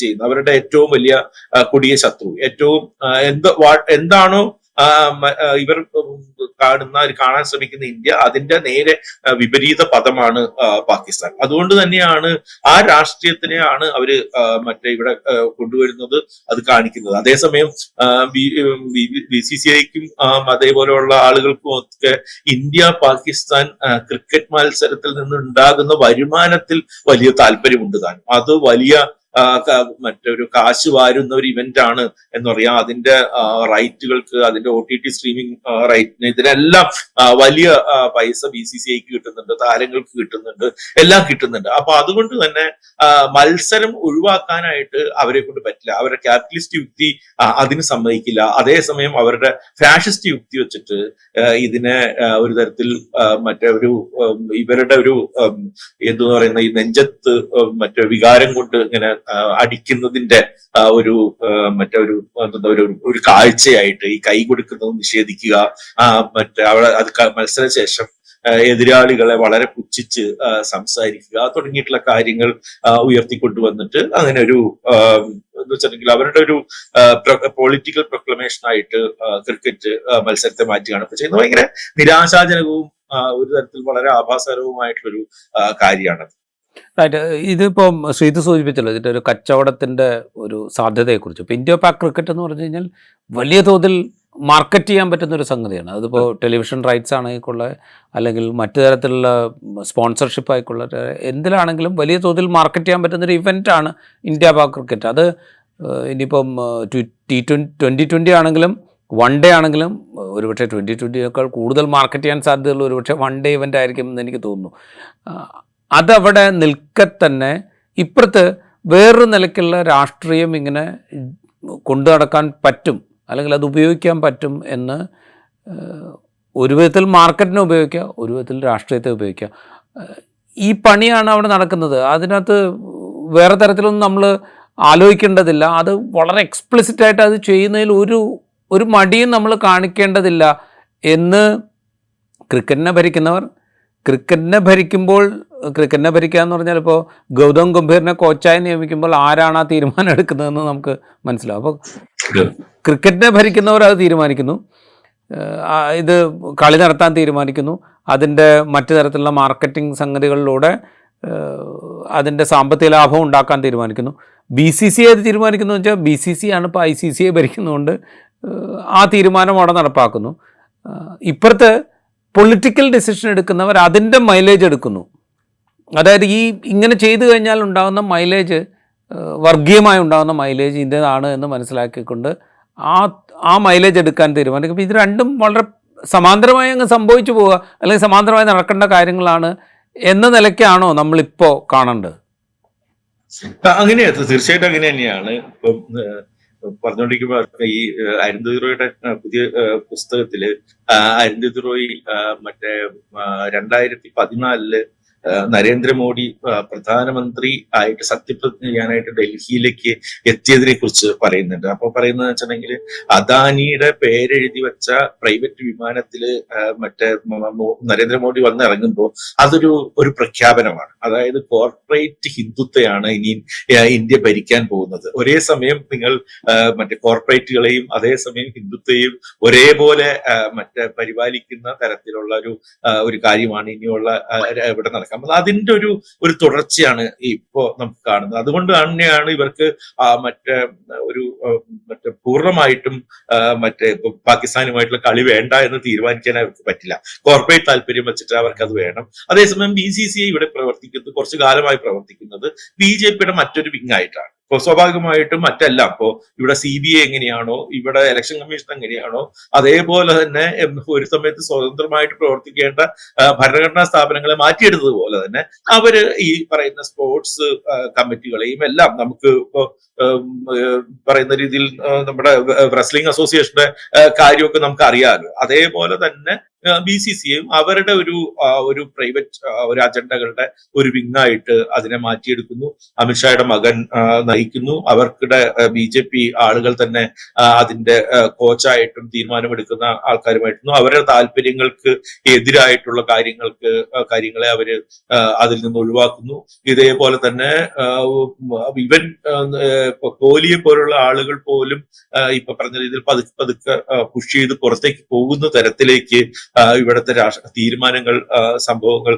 ചെയ്യുന്നത്. അവരുടെ ഏറ്റവും വലിയ കൊടിയ ശത്രു, ഏറ്റവും എന്താണോ ഇവർ കാണാൻ ശ്രമിക്കുന്ന ഇന്ത്യ, അതിന്റെ നേരെ വിപരീത പദമാണ് പാകിസ്ഥാൻ. അതുകൊണ്ട് തന്നെയാണ് ആ രാഷ്ട്രീയത്തിനെയാണ് അവര് ഇവിടെ കൊണ്ടുവരുന്നത്, അത് കാണിക്കുന്നത്. അതേസമയം BCCIക്കും അതേപോലെയുള്ള ആളുകൾക്കും ഒക്കെ ഇന്ത്യ പാകിസ്ഥാൻ ക്രിക്കറ്റ് മത്സരത്തിൽ നിന്നുണ്ടാകുന്ന വരുമാനത്തിൽ വലിയ താല്പര്യമുണ്ട് താനും. അത് വലിയ മറ്റൊരു കാശ് വാരുന്ന ഒരു ഇവന്റ് ആണ് എന്ന് പറയാം. അതിന്റെ റൈറ്റുകൾക്ക്, അതിന്റെ OTT സ്ട്രീമിംഗ് റൈറ്റിന്, ഇതിനെല്ലാം വലിയ പൈസ BCCIക്ക് കിട്ടുന്നുണ്ട്, താരങ്ങൾക്ക് കിട്ടുന്നുണ്ട്, എല്ലാം കിട്ടുന്നുണ്ട്. അപ്പൊ അതുകൊണ്ട് തന്നെ മത്സരം ഒഴിവാക്കാനായിട്ട് അവരെ കൊണ്ട് പറ്റില്ല. അവരുടെ ക്യാപിറ്റലിസ്റ്റ് യുക്തി അതിന് സമ്മതിക്കില്ല. അതേസമയം അവരുടെ ഫാഷിസ്റ്റ് യുക്തി വെച്ചിട്ട് ഇതിനെ ഒരു തരത്തിൽ ഇവരുടെ എന്തെന്ന് പറയുന്ന ഈ നെഞ്ചത്ത് വികാരം കൊണ്ട് ഇങ്ങനെ അടിക്കുന്നതിന്റെ ഒരു കാഴ്ചയായിട്ട് ഈ കൈ കൊടുക്കുന്നത് നിഷേധിക്കുക, അവിടെ അത് മത്സരശേഷം എതിരാളികളെ വളരെ പുച്ഛിച്ച് സംസാരിക്കുക തുടങ്ങിയിട്ടുള്ള കാര്യങ്ങൾ ഉയർത്തിക്കൊണ്ടുവന്നിട്ട് അങ്ങനെ എന്ന് വെച്ചിട്ടുണ്ടെങ്കിൽ അവരുടെ ഒരു പൊളിറ്റിക്കൽ പ്രൊക്ലമേഷൻ ആയിട്ട് ക്രിക്കറ്റ് മത്സരത്തെ മാറ്റുകയാണ് ഇപ്പൊ ചെയ്യുന്നത്. ഭയങ്കര നിരാശാജനകവും ഒരു തരത്തിൽ വളരെ ആഭാസകരവുമായിട്ടുള്ളൊരു കാര്യമാണത്. റൈറ്റ്. ഇതിപ്പം ശ്രീജിത്ത് സൂചിപ്പിച്ചല്ലോ, ഇതിൻ്റെ ഒരു കച്ചവടത്തിൻ്റെ ഒരു സാധ്യതയെക്കുറിച്ച്. ഇപ്പോൾ ഇന്ത്യ പാക് ക്രിക്കറ്റ് എന്ന് പറഞ്ഞു കഴിഞ്ഞാൽ വലിയ തോതിൽ മാർക്കറ്റ് ചെയ്യാൻ പറ്റുന്ന ഒരു സംഗതിയാണ്. അതിപ്പോൾ ടെലിവിഷൻ റൈറ്റ്സ് ആണെങ്കിലുള്ള അല്ലെങ്കിൽ മറ്റു തരത്തിലുള്ള സ്പോൺസർഷിപ്പ് ആയിക്കൊള്ള എന്തിലാണെങ്കിലും വലിയ തോതിൽ മാർക്കറ്റ് ചെയ്യാൻ പറ്റുന്നൊരു ഇവൻ്റാണ് ഇന്ത്യ പാക് ക്രിക്കറ്റ്. അത് ഇനിയിപ്പം T20 ആണെങ്കിലും വൺ ഡേ ആണെങ്കിലും ഒരുപക്ഷെ 2020 കൂടുതൽ മാർക്കറ്റ് ചെയ്യാൻ സാധ്യതയുള്ള ഒരുപക്ഷെ വൺ ഡേ ഇവൻ്റ് ആയിരിക്കും എന്ന് എനിക്ക് തോന്നുന്നു. അതവിടെ നിൽക്കെ തന്നെ ഇപ്പുറത്ത് വേറൊരു നിലയ്ക്കുള്ള രാഷ്ട്രീയം ഇങ്ങനെ കൊണ്ടു നടക്കാൻ പറ്റും അല്ലെങ്കിൽ അത് ഉപയോഗിക്കാൻ പറ്റും എന്ന് ഒരു വിധത്തിൽ മാർക്കറ്റിനെ ഉപയോഗിക്കുക, ഒരു വിധത്തിൽ രാഷ്ട്രീയത്തെ ഉപയോഗിക്കുക. ഈ പണിയാണ് അവിടെ നടക്കുന്നത്. അതിനകത്ത് വേറെ തരത്തിലൊന്നും നമ്മൾ ആലോചിക്കേണ്ടതില്ല. അത് വളരെ എക്സ്പ്ലിസിറ്റായിട്ട് അത് ചെയ്യുന്നതിൽ ഒരു മടിയും നമ്മൾ കാണിക്കേണ്ടതില്ല എന്ന് ക്രിക്കറ്റിനെ ഭരിക്കുമ്പോൾ ക്രിക്കറ്റിനെ ഭരിക്കുക എന്ന് പറഞ്ഞാൽ ഇപ്പോൾ ഗൗതം ഗംഭീറിനെ കോച്ചായി നിയമിക്കുമ്പോൾ ആരാണ് ആ തീരുമാനം എടുക്കുന്നതെന്ന് നമുക്ക് മനസ്സിലാവും. അപ്പോൾ ക്രിക്കറ്റിനെ ഭരിക്കുന്നവർ അത് തീരുമാനിക്കുന്നു, ഇത് കളി നടത്താൻ തീരുമാനിക്കുന്നു, അതിൻ്റെ മറ്റു തരത്തിലുള്ള മാർക്കറ്റിംഗ് സംഗതികളിലൂടെ അതിൻ്റെ സാമ്പത്തിക ലാഭം ഉണ്ടാക്കാൻ തീരുമാനിക്കുന്നു. BCCI അത് തീരുമാനിക്കുന്നു വെച്ചാൽ BCCI ആണ് ഇപ്പോൾ ICCI ഭരിക്കുന്നതുകൊണ്ട് ആ തീരുമാനം അവിടെ നടപ്പാക്കുന്നു. ഇപ്പുറത്ത് പൊളിറ്റിക്കൽ ഡിസിഷൻ എടുക്കുന്നവർ അതിൻ്റെ മൈലേജ് എടുക്കുന്നു. അതായത് ഇങ്ങനെ ചെയ്തു കഴിഞ്ഞാൽ ഉണ്ടാകുന്ന മൈലേജ്, വർഗീയമായി ഉണ്ടാകുന്ന മൈലേജ് ഇതാണ് എന്ന് മനസ്സിലാക്കിക്കൊണ്ട് ആ മൈലേജ് എടുക്കാൻ തീരുമാനിക്കും. ഇത് രണ്ടും വളരെ സമാന്തരമായി അങ്ങ് സംഭവിച്ചു പോവുക, അല്ലെങ്കിൽ സമാന്തരമായി നടക്കേണ്ട കാര്യങ്ങളാണ് എന്ന നിലയ്ക്കാണോ നമ്മളിപ്പോൾ കാണേണ്ടത്? അങ്ങനെയാണ്, തീർച്ചയായിട്ടും അങ്ങനെ തന്നെയാണ്. ഇപ്പം പറഞ്ഞുകൊണ്ടിരിക്കുമ്പോൾ ഈ അരുന്ധതി റോയുടെ പുതിയ പുസ്തകത്തില് അരുന്ധതി റോയ് മറ്റേ 2014 നരേന്ദ്രമോദി പ്രധാനമന്ത്രി ആയിട്ട് സത്യപ്രതിജ്ഞ ചെയ്യാനായിട്ട് ഡൽഹിയിലേക്ക് എത്തിയതിനെ കുറിച്ച് പറയുന്നുണ്ട്. അപ്പൊ പറയുന്നത് വെച്ചിട്ടുണ്ടെങ്കിൽ അദാനിയുടെ പേരെഴുതി വെച്ച പ്രൈവറ്റ് വിമാനത്തില് മറ്റേ നരേന്ദ്രമോദി വന്നിറങ്ങുമ്പോൾ അതൊരു പ്രഖ്യാപനമാണ്. അതായത് കോർപ്പറേറ്റ് ഹിന്ദുത്വയാണ് ഇനി ഇന്ത്യ ഭരിക്കാൻ പോകുന്നത്. ഒരേ സമയം നിങ്ങൾ മറ്റേ കോർപ്പറേറ്റുകളെയും അതേസമയം ഹിന്ദുത്വയും ഒരേപോലെ പരിപാലിക്കുന്ന തരത്തിലുള്ള ഒരു കാര്യമാണ് ഇനിയുള്ള ഇവിടെ നടക്കുന്നത്. അതിന്റെ ഒരു തുടർച്ചയാണ് ഇപ്പോ നമുക്ക് കാണുന്നത്. അതുകൊണ്ട് തന്നെയാണ് ഇവർക്ക് മറ്റേ പൂർണ്ണമായിട്ടും പാകിസ്ഥാനുമായിട്ടുള്ള കളി വേണ്ട എന്ന് തീരുമാനിക്കാൻ അവർക്ക് പറ്റില്ല. കോർപ്പറേറ്റ് താല്പര്യം വെച്ചിട്ട് അവർക്ക് അത് വേണം. അതേസമയം BCCI ഇവിടെ പ്രവർത്തിക്കുന്നത്, കുറച്ചു കാലമായി പ്രവർത്തിക്കുന്നത് BJPയുടെ മറ്റൊരു വിങ് ആയിട്ടാണ്. ഇപ്പൊ സ്വാഭാവികമായിട്ടും മറ്റെല്ലാം ഇപ്പോ ഇവിടെ CBI എങ്ങനെയാണോ, ഇവിടെ ഇലക്ഷൻ കമ്മീഷൻ എങ്ങനെയാണോ, അതേപോലെ തന്നെ ഒരു സമയത്ത് സ്വതന്ത്രമായിട്ട് പ്രവർത്തിക്കേണ്ട ഭരണഘടനാ സ്ഥാപനങ്ങളെ മാറ്റിയെടുത്തതുപോലെ തന്നെ അവര് ഈ പറയുന്ന സ്പോർട്സ് കമ്മിറ്റികളെയും എല്ലാം നമുക്ക് ഇപ്പോ പറയുന്ന രീതിയിൽ നമ്മുടെ റെസ്ലിംഗ് അസോസിയേഷന്റെ കാര്യമൊക്കെ നമുക്ക് അറിയാമല്ലോ. അതേപോലെ തന്നെ BCCയും അവരുടെ ഒരു പ്രൈവറ്റ് ഒരു അജണ്ടകളുടെ ഒരു വിങ്ങായിട്ട് അതിനെ മാറ്റിയെടുക്കുന്നു. അമിത്ഷായുടെ മകൻ നയിക്കുന്നു. അവർക്കിടെ BJP ആളുകൾ തന്നെ അതിന്റെ കോച്ചായിട്ടും തീരുമാനമെടുക്കുന്ന ആൾക്കാരുമായിട്ടും അവരുടെ താല്പര്യങ്ങൾക്ക് എതിരായിട്ടുള്ള കാര്യങ്ങളെ അവര് അതിൽ നിന്ന് ഒഴിവാക്കുന്നു. ഇതേപോലെ തന്നെ ഇവൻ കോഹ്ലിയെ പോലുള്ള ആളുകൾ പോലും ഇപ്പൊ പറഞ്ഞ രീതിയിൽ പതുക്കെ പുഷ് ചെയ്ത് പുറത്തേക്ക് പോകുന്ന തരത്തിലേക്ക് ഇവിടുത്തെ തീരുമാനങ്ങൾ, സംഭവങ്ങൾ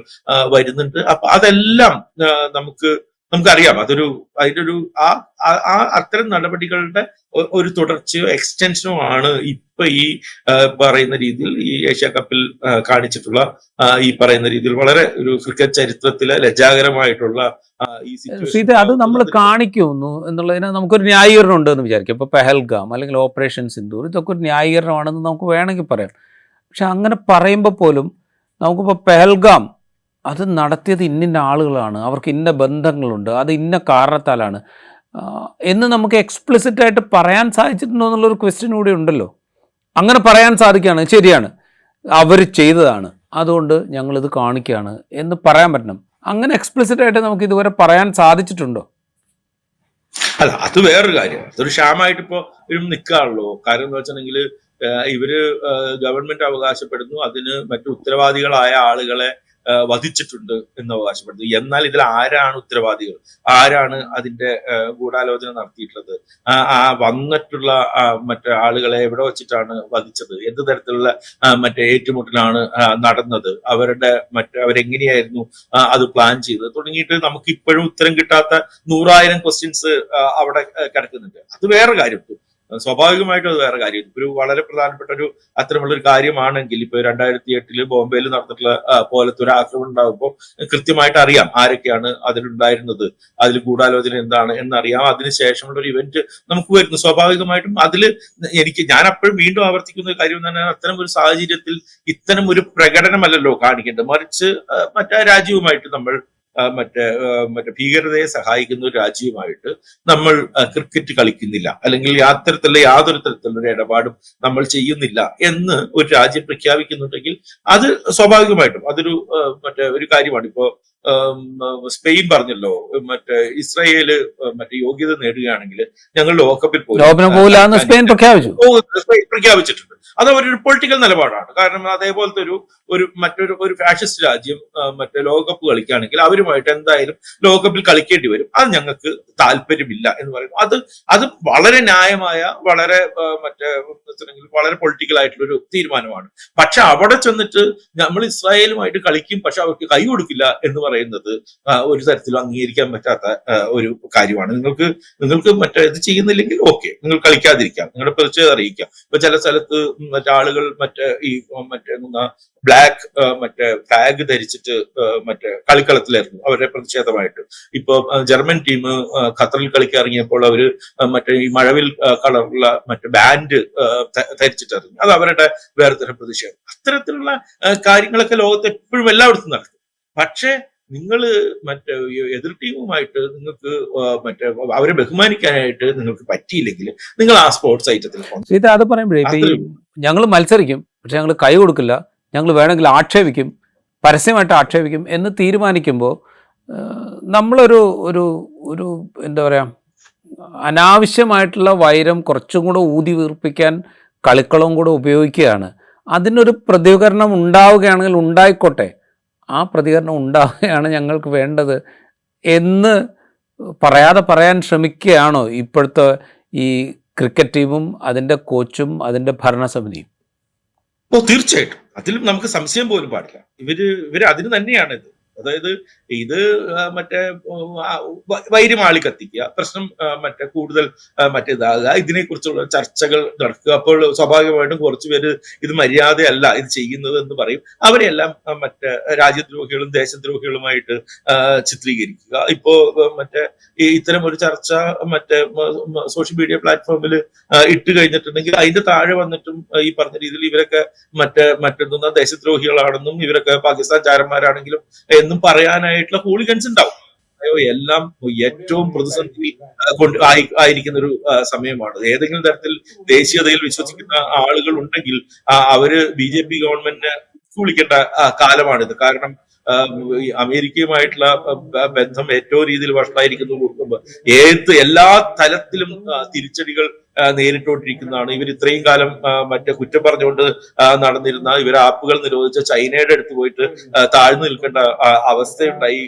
വരുന്നുണ്ട്. അപ്പൊ അതെല്ലാം നമുക്കറിയാം. അതിന്റെ അത്തരം നടപടികളുടെ ഒരു തുടർച്ചയോ എക്സ്റ്റൻഷനോ ആണ് ഇപ്പൊ ഈ പറയുന്ന രീതിയിൽ ഈ ഏഷ്യ കപ്പിൽ കാണിച്ചിട്ടുള്ള ഈ പറയുന്ന രീതിയിൽ വളരെ ഒരു ക്രിക്കറ്റ് ചരിത്രത്തിലെ ലജ്ജാകരമായിട്ടുള്ള ഈ സിറ്റുവേഷൻ. അത് നമ്മൾ കാണിക്കുന്നു എന്നുള്ളതിന് നമുക്കൊരു ന്യായീകരണം ഉണ്ട് എന്ന് വിചാരിക്കും. ഇപ്പൊ പെഹൽഗാം അല്ലെങ്കിൽ ഓപ്പറേഷൻ സിന്ദൂർ, ഇതൊക്കെ ഒരു ന്യായീകരണമാണെന്ന് നമുക്ക് വേണമെങ്കിൽ പറയാം. പക്ഷെ അങ്ങനെ പറയുമ്പോൾ പോലും നമുക്കിപ്പോൾ പെഹൽഗാം അത് നടത്തിയത് ഇന്ന ആളുകളാണ്, അവർക്ക് ഇന്ന ബന്ധങ്ങളുണ്ട്, അത് ഇന്ന കാരണത്താലാണ് എന്ന് നമുക്ക് എക്സ്പ്ലിസിറ്റായിട്ട് പറയാൻ സാധിച്ചിട്ടുണ്ടോ എന്നുള്ളൊരു ക്വസ്റ്റ്യൻ കൂടി ഉണ്ടല്ലോ. അങ്ങനെ പറയാൻ സാധിക്കുകയാണ്, ശരിയാണ് അവർ ചെയ്തതാണ്, അതുകൊണ്ട് ഞങ്ങളിത് കാണിക്കുകയാണ് എന്ന് പറയാൻ പറ്റണം. അങ്ങനെ എക്സ്പ്ലിസിറ്റായിട്ട് നമുക്ക് ഇതുവരെ പറയാൻ സാധിച്ചിട്ടുണ്ടോ? അല്ല, അത് വേറൊരു കാര്യം. അതൊരു ക്ഷാമമായിട്ട് ഇപ്പോ നിൽക്കാണല്ലോ. കാര്യം എന്ന് വെച്ചിട്ടുണ്ടെങ്കിൽ ഇവര് ഗവൺമെന്റ് അവകാശപ്പെടുന്നു അതിന് മറ്റു ഉത്തരവാദികളായ ആളുകളെ വധിച്ചിട്ടുണ്ട് എന്ന് അവകാശപ്പെടുന്നു. എന്നാൽ ഇതിൽ ആരാണ് ഉത്തരവാദികൾ, ആരാണ് അതിന്റെ ഗൂഢാലോചന നടത്തിയിട്ടുള്ളത്, വന്നിട്ടുള്ള മറ്റേ ആളുകളെ എവിടെ വെച്ചിട്ടാണ് വധിച്ചത്, എന്ത് തരത്തിലുള്ള ഏറ്റുമുട്ടലാണ് നടന്നത്, അവരെങ്ങനെയായിരുന്നു അത് പ്ലാൻ ചെയ്തത് തുടങ്ങിയിട്ട് നമുക്ക് ഇപ്പോഴും ഉത്തരം കിട്ടാത്ത 100,000 ക്വസ്റ്റ്യൻസ് അവിടെ കിടക്കുന്നുണ്ട്. അത് വേറെ കാര്യം. സ്വാഭാവികമായിട്ടും അത് വേറെ കാര്യം. ഒരു വളരെ പ്രധാനപ്പെട്ട അത്തരമുള്ളൊരു കാര്യമാണെങ്കിൽ ഇപ്പൊ 2008 ബോംബെയിൽ നടന്നിട്ടുള്ള പോലത്തെ ഒരു ആക്രമണം ഉണ്ടാകുമ്പോൾ കൃത്യമായിട്ട് അറിയാം ആരൊക്കെയാണ് അതിലുണ്ടായിരുന്നത്, അതിൽ ഗൂഢാലോചന എന്താണ് എന്നറിയാം. അതിനുശേഷമുള്ള ഒരു ഇവന്റ് നമുക്ക് വരുന്നു. സ്വാഭാവികമായിട്ടും ഞാൻ അപ്പോഴും വീണ്ടും ആവർത്തിക്കുന്ന ഒരു കാര്യം തന്നെ, അത്തരം ഒരു സാഹചര്യത്തിൽ ഇത്തരം ഒരു പ്രകടനമല്ലല്ലോ കാണിക്കേണ്ടത്, മറിച്ച് മറ്റേ രാജ്യവുമായിട്ട് നമ്മൾ മറ്റേ ഭീകരതയെ സഹായിക്കുന്ന ഒരു രാജ്യവുമായിട്ട് നമ്മൾ ക്രിക്കറ്റ് കളിക്കുന്നില്ല, അല്ലെങ്കിൽ യാതൊരു തരത്തിലുള്ള ഒരു ഇടപാടും നമ്മൾ ചെയ്യുന്നില്ല എന്ന് ഒരു രാജ്യം പ്രഖ്യാപിക്കുന്നുണ്ടെങ്കിൽ അത് സ്വാഭാവികമായിട്ടും അതൊരു ഒരു കാര്യമാണ്. ഇപ്പോ സ്പെയിൻ പറഞ്ഞല്ലോ, ഇസ്രായേല് യോഗ്യത നേടുകയാണെങ്കിൽ ഞങ്ങൾ ലോകകപ്പിൽ സ്പെയിൻ പ്രഖ്യാപിച്ചിട്ടുണ്ട്. അത് അവരൊരു പൊളിറ്റിക്കൽ നിലപാടാണ്. കാരണം അതേപോലത്തെ ഒരു ഫാഷിസ്റ്റ് രാജ്യം ലോകകപ്പ് കളിക്കുകയാണെങ്കിൽ അവരുമായിട്ട് എന്തായാലും ലോകകപ്പിൽ കളിക്കേണ്ടി വരും. അത് ഞങ്ങൾക്ക് താല്പര്യമില്ല എന്ന് പറയുന്നു. അത് വളരെ ന്യായമായ, വളരെ പൊളിറ്റിക്കൽ ആയിട്ടുള്ള ഒരു തീരുമാനമാണ്. പക്ഷെ അവിടെ ചെന്നിട്ട് നമ്മൾ ഇസ്രായേലുമായിട്ട് കളിക്കും, പക്ഷെ അവർക്ക് കൈ കൊടുക്കില്ല എന്ന് പറയുന്നത് ഒരു തരത്തിലും അംഗീകരിക്കാൻ പറ്റാത്ത ഒരു കാര്യമാണ്. നിങ്ങൾക്ക് ഇത് ചെയ്യുന്നില്ലെങ്കിൽ ഓക്കെ, നിങ്ങൾ കളിക്കാതിരിക്കാം, നിങ്ങളുടെ പ്രതിഷേധം അറിയിക്കാം. ഇപ്പൊ ചില സ്ഥലത്ത് ആളുകൾ ബ്ലാക്ക് ഫ്ലാഗ് ധരിച്ചിട്ട് കളിക്കളത്തിലായിരുന്നു അവരുടെ പ്രതിഷേധമായിട്ട്. ഇപ്പൊ ജർമ്മൻ ടീം ഖത്തറിൽ കളിക്കാൻ ഇറങ്ങിയപ്പോൾ അവര് ഈ മഴവിൽ കളറുള്ള ബാൻഡ് ധരിച്ചിട്ടിറങ്ങി. അത് അവരുടെ വേറെ തരം പ്രതിഷേധം. അത്തരത്തിലുള്ള കാര്യങ്ങളൊക്കെ ലോകത്ത് എപ്പോഴും എല്ലായിടത്തും നടക്കും. പക്ഷേ നിങ്ങൾ എതിർ ടീമുമായിട്ട് നിങ്ങൾക്ക് അവരെ ബഹുമാനിക്കാനായിട്ട് നിങ്ങൾക്ക് പറ്റിയില്ലെങ്കിൽ നിങ്ങൾ ആ സ്പോർട്സ് ഐറ്റത്തിൽ അത് പറയുമ്പോഴേ ഞങ്ങൾ മത്സരിക്കും, പക്ഷെ ഞങ്ങൾ കൈ കൊടുക്കില്ല, ഞങ്ങൾ വേണമെങ്കിൽ ആക്ഷേപിക്കും, പരസ്യമായിട്ട് ആക്ഷേപിക്കും എന്ന് തീരുമാനിക്കുമ്പോൾ നമ്മളൊരു ഒരു ഒരു എന്താ പറയുക, അനാവശ്യമായിട്ടുള്ള വൈരം കുറച്ചും കൂടെ ഊതി വീർപ്പിക്കാൻ കളിക്കളവും കൂടെ ഉപയോഗിക്കുകയാണ്. അതിനൊരു പ്രതികരണം ഉണ്ടാവുകയാണെങ്കിൽ ഉണ്ടായിക്കോട്ടെ, ആ പ്രതികരണം ഉണ്ടാവുകയാണ് ഞങ്ങൾക്ക് വേണ്ടത് എന്ന് പറയാൻ ശ്രമിക്കുകയാണോ ഇപ്പോഴത്തെ ഈ ക്രിക്കറ്റ് ടീമും അതിൻ്റെ കോച്ചും അതിൻ്റെ ഭരണസമിതിയും? തീർച്ചയായിട്ടും അതിലും നമുക്ക് സംശയം പോലും പാടില്ല. ഇവര് അതിന് തന്നെയാണ് ഇത്. അതായത് ഇത് വൈര്യമാളി കത്തിക്കുക, പ്രശ്നം കൂടുതൽ ഇതാകുക, ഇതിനെക്കുറിച്ചുള്ള ചർച്ചകൾ നടക്കുക. അപ്പോൾ സ്വാഭാവികമായിട്ടും കുറച്ചുപേര് ഇത് മര്യാദയല്ല ഇത് ചെയ്യുന്നത് എന്ന് പറയും. അവരെല്ലാം രാജ്യദ്രോഹികളും ദേശദ്രോഹികളുമായിട്ട് ചിത്രീകരിക്കുക. ഇപ്പോ ഇത്തരം ഒരു ചർച്ച സോഷ്യൽ മീഡിയ പ്ലാറ്റ്ഫോമിൽ ഇട്ട് കഴിഞ്ഞിട്ടുണ്ടെങ്കിൽ അതിന്റെ താഴെ വന്നിട്ടും ഈ പറഞ്ഞ രീതിയിൽ ഇവരൊക്കെ മറ്റെന്താ ദേശദ്രോഹികളാണെന്നും ഇവരൊക്കെ പാകിസ്ഥാൻ ചാരന്മാരാണെങ്കിലും എന്നും പറയാനായിട്ടുള്ള ഹൂളിഗൻസ് ഉണ്ടാവും. എല്ലാം ഏറ്റവും പ്രതിസന്ധി ആയിരിക്കുന്ന ഒരു സമയമാണ്. ഏതെങ്കിലും തരത്തിൽ ദേശീയതയിൽ വിശ്വസിക്കുന്ന ആളുകൾ ഉണ്ടെങ്കിൽ അവര് BJP ഗവൺമെന്റിനെ വിളിക്കേണ്ട കാലമാണിത്. കാരണം അമേരിക്കയുമായിട്ടുള്ള ബന്ധം ഏറ്റവും രീതിയിൽ വഷളായിരിക്കുന്നു. എല്ലാ തലത്തിലും തിരിച്ചടികൾ നേരിട്ടുകൊണ്ടിരിക്കുന്നതാണ്. ഇവർ ഇത്രയും കാലം കുറ്റം പറഞ്ഞുകൊണ്ട് നടന്നിരുന്ന ഇവർ ആപ്പുകൾ നിരോധിച്ച ചൈനയുടെ അടുത്ത് പോയിട്ട് താഴ്ന്നു നിൽക്കേണ്ട അവസ്ഥയുണ്ടായി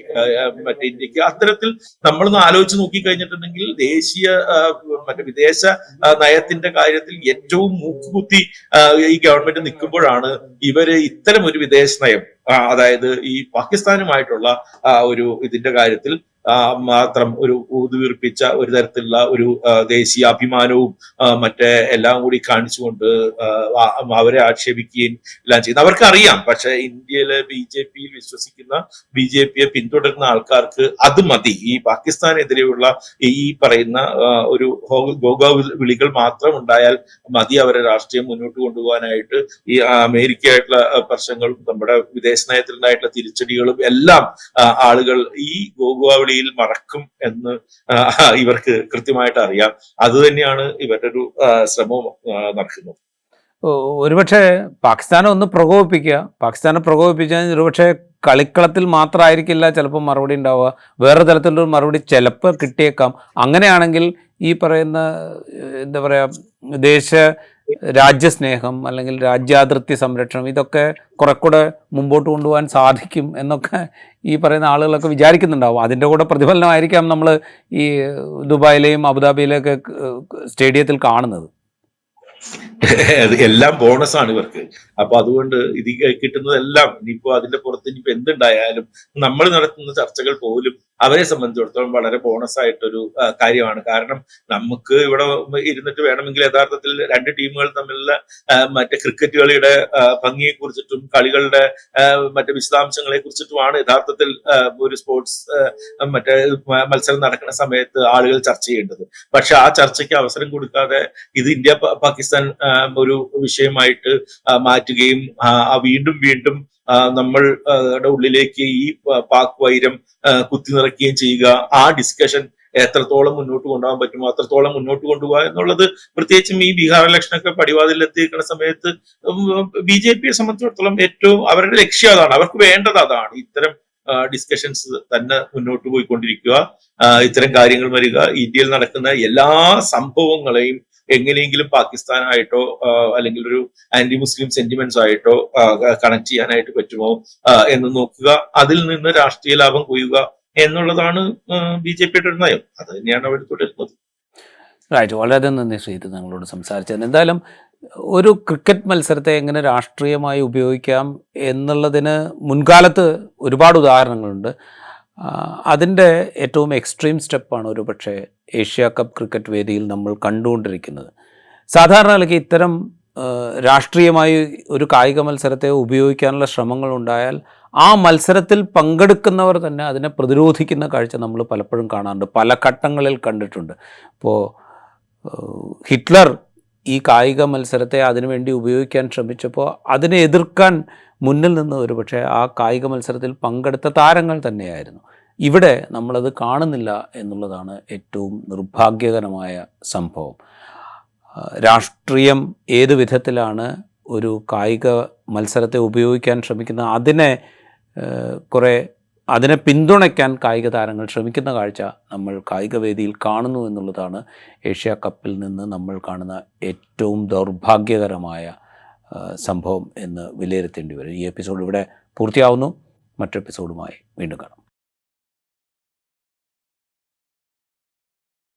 ഇന്ത്യക്ക്. അത്തരത്തിൽ നമ്മളൊന്ന് ആലോചിച്ച് നോക്കിക്കഴിഞ്ഞിട്ടുണ്ടെങ്കിൽ വിദേശ നയത്തിന്റെ കാര്യത്തിൽ ഏറ്റവും മൂക്കുകുത്തി ഈ ഗവൺമെന്റ് നിൽക്കുമ്പോഴാണ് ഇവര് ഇത്തരം ഒരു വിദേശ നയം, അതായത് ഈ പാകിസ്ഥാനുമായിട്ടുള്ള ഇതിന്റെ കാര്യത്തിൽ മാത്രം ഒരു ഊതുവീർപ്പിച്ച ഒരു തരത്തിലുള്ള ഒരു ദേശീയ അഭിമാനവും എല്ലാം കൂടി കാണിച്ചുകൊണ്ട് അവരെ ആക്ഷേപിക്കുകയും എല്ലാം ചെയ്യുന്നത് അവർക്കറിയാം. പക്ഷെ ഇന്ത്യയിലെ BJPയിൽ വിശ്വസിക്കുന്ന BJPയെ പിന്തുടരുന്ന ആൾക്കാർക്ക് അത് മതി. ഈ പാകിസ്ഥാനെതിരെയുള്ള ഈ പറയുന്ന ഒരു ഗോഗാ വിളികൾ മാത്രം ഉണ്ടായാൽ മതി അവരെ രാഷ്ട്രീയം മുന്നോട്ട് കൊണ്ടുപോകാനായിട്ട്. ഈ അമേരിക്കയായിട്ടുള്ള പ്രശ്നങ്ങളും നമ്മുടെ വിദേശ നയത്തിലുണ്ടായിട്ടുള്ള തിരിച്ചടികളും എല്ലാം ആളുകൾ ഈ ഗോഗാ മറക്കും എന്ന് ഇവർക്ക് കൃത്യമായിട്ട് അറിയാം. അത് തന്നെയാണ് ഇവരുടെ ഒരു ശ്രമവും നടക്കുന്നത്. ഒരുപക്ഷെ പാകിസ്ഥാനെ ഒന്ന് പ്രകോപിപ്പിക്കുക, പാകിസ്ഥാനെ പ്രകോപിപ്പിച്ചാൽ ഒരുപക്ഷെ കളിക്കളത്തിൽ മാത്രമായിരിക്കില്ല ചിലപ്പോൾ മറുപടി ഉണ്ടാവുക, വേറെ തരത്തിലൊരു മറുപടി ചിലപ്പോൾ കിട്ടിയേക്കാം. അങ്ങനെയാണെങ്കിൽ ഈ പറയുന്ന എന്താ പറയുക രാജ്യസ്നേഹം അല്ലെങ്കിൽ രാജ്യാതിർത്തി സംരക്ഷണം ഇതൊക്കെ കുറെ കൂടെ മുമ്പോട്ട് കൊണ്ടുപോകാൻ സാധിക്കും എന്നൊക്കെ ഈ പറയുന്ന ആളുകളൊക്കെ വിചാരിക്കുന്നുണ്ടാവും. അതിൻ്റെ കൂടെ പ്രതിഫലനമായിരിക്കാം നമ്മൾ ഈ ദുബായിലെയും അബുദാബിയിലെയൊക്കെ സ്റ്റേഡിയത്തിൽ കാണുന്നത്. എല്ലാം ബോണസാണ് ഇവർക്ക്. അപ്പൊ അതുകൊണ്ട് ഇത് കിട്ടുന്നതെല്ലാം ഇനിയിപ്പോ അതിന്റെ പുറത്ത് ഇനിയിപ്പോ എന്തുണ്ടായാലും നമ്മൾ നടത്തുന്ന ചർച്ചകൾ പോലും അവരെ സംബന്ധിച്ചിടത്തോളം വളരെ ബോണസ് ആയിട്ടൊരു കാര്യമാണ്. കാരണം നമുക്ക് ഇവിടെ ഇരുന്നിട്ട് വേണമെങ്കിൽ യഥാർത്ഥത്തിൽ രണ്ട് ടീമുകൾ തമ്മിലുള്ള ക്രിക്കറ്റ് കളിയുടെ ഭംഗിയെ കുറിച്ചിട്ടും കളികളുടെ വിശദാംശങ്ങളെ കുറിച്ചിട്ടുമാണ് യഥാർത്ഥത്തിൽ ഒരു സ്പോർട്സ് മത്സരം നടക്കുന്ന സമയത്ത് ആളുകൾ ചർച്ച ചെയ്യേണ്ടത്. പക്ഷെ ആ ചർച്ചയ്ക്ക് അവസരം കൊടുക്കാതെ ഇത് ഇന്ത്യ പാകിസ്ഥാൻ ഒരു വിഷയമായിട്ട് മാറ്റുകയും വീണ്ടും നമ്മളുടെ ഉള്ളിലേക്ക് ഈ പാക് വൈരം കുത്തി നിറയ്ക്കുകയും ചെയ്യുക. ആ ഡിസ്കഷൻ എത്രത്തോളം മുന്നോട്ട് കൊണ്ടുപോകാൻ പറ്റുമോ അത്രത്തോളം മുന്നോട്ട് കൊണ്ടുപോകുക എന്നുള്ളത്, പ്രത്യേകിച്ചും ഈ ബീഹാർ ഇലക്ഷനൊക്കെ പടിവാതിലെത്തിയിരിക്കുന്ന സമയത്ത് BJPയെ സംബന്ധിച്ചിടത്തോളം ഏറ്റവും അവരുടെ ലക്ഷ്യം അതാണ്. അവർക്ക് വേണ്ടത് അതാണ്. ഇത്തരം ഡിസ്കഷൻസ് തന്നെ മുന്നോട്ട് പോയിക്കൊണ്ടിരിക്കുക, ഇത്തരം കാര്യങ്ങൾ വരിക, ഇന്ത്യയിൽ നടക്കുന്ന എല്ലാ സംഭവങ്ങളെയും എങ്ങനെയെങ്കിലും പാകിസ്ഥാനായിട്ടോ അല്ലെങ്കിൽ ഒരു ആന്റി മുസ്ലിം സെന്റിമെന്റ്സ് ആയിട്ടോ കണക്ട് ചെയ്യാനായിട്ട് പറ്റുമോ എന്ന് നോക്കുക, അതിൽ നിന്ന് രാഷ്ട്രീയ ലാഭം കൊയ്യുക എന്നുള്ളതാണ് BJPയുടെ ഒരു നയം. അത് തന്നെയാണ് അവർ തുടരുന്നത്. റൈറ്റ്, വളരെ നന്ദി ശ്രീജിത്ത് ഞങ്ങളോട് സംസാരിച്ചത്. എന്തായാലും ഒരു ക്രിക്കറ്റ് മത്സരത്തെ എങ്ങനെ രാഷ്ട്രീയമായി ഉപയോഗിക്കാം എന്നുള്ളതിന് മുൻകാലത്ത് ഒരുപാട് ഉദാഹരണങ്ങളുണ്ട്. അതിൻ്റെ ഏറ്റവും എക്സ്ട്രീം സ്റ്റെപ്പാണ് ഒരു പക്ഷേ ഏഷ്യ കപ്പ് ക്രിക്കറ്റ് വേദിയിൽ നമ്മൾ കണ്ടുകൊണ്ടിരിക്കുന്നത്. സാധാരണ നിലയ്ക്ക് ഇത്തരം രാഷ്ട്രീയമായി ഒരു കായിക മത്സരത്തെ ഉപയോഗിക്കാനുള്ള ശ്രമങ്ങളുണ്ടായാൽ ആ മത്സരത്തിൽ പങ്കെടുക്കുന്നവർ തന്നെ അതിനെ പ്രതിരോധിക്കുന്ന കാഴ്ച നമ്മൾ പലപ്പോഴും കാണാറുണ്ട്, പല ഘട്ടങ്ങളിൽ കണ്ടിട്ടുണ്ട്. ഇപ്പോൾ ഹിറ്റ്ലർ ഈ കായിക മത്സരത്തെ അതിനുവേണ്ടി ഉപയോഗിക്കാൻ ശ്രമിച്ചപ്പോൾ അതിനെ എതിർക്കാൻ മുന്നിൽ നിന്ന് ഒരു പക്ഷേ ആ കായിക മത്സരത്തിൽ പങ്കെടുത്ത താരങ്ങൾ തന്നെയായിരുന്നു. ഇവിടെ നമ്മളത് കാണുന്നില്ല എന്നുള്ളതാണ് ഏറ്റവും നിർഭാഗ്യകരമായ സംഭവം. രാഷ്ട്രീയം ഏത് വിധത്തിലാണ് ഒരു കായിക മത്സരത്തെ ഉപയോഗിക്കാൻ ശ്രമിക്കുന്നത്, അതിനെ പിന്തുണയ്ക്കാൻ കായിക താരങ്ങൾ ശ്രമിക്കുന്ന കാഴ്ച നമ്മൾ കായിക വേദിയിൽ കാണുന്നു എന്നുള്ളതാണ് ഏഷ്യ കപ്പിൽ നിന്ന് നമ്മൾ കാണുന്ന ഏറ്റവും ദൗർഭാഗ്യകരമായ സംഭവം എന്ന് വിലയിരുത്തേണ്ടി വരും. ഈ എപ്പിസോഡ് ഇവിടെ പൂർത്തിയാവുന്നു. മറ്റൊരു എപ്പിസോഡുമായി വീണ്ടും കാണാം.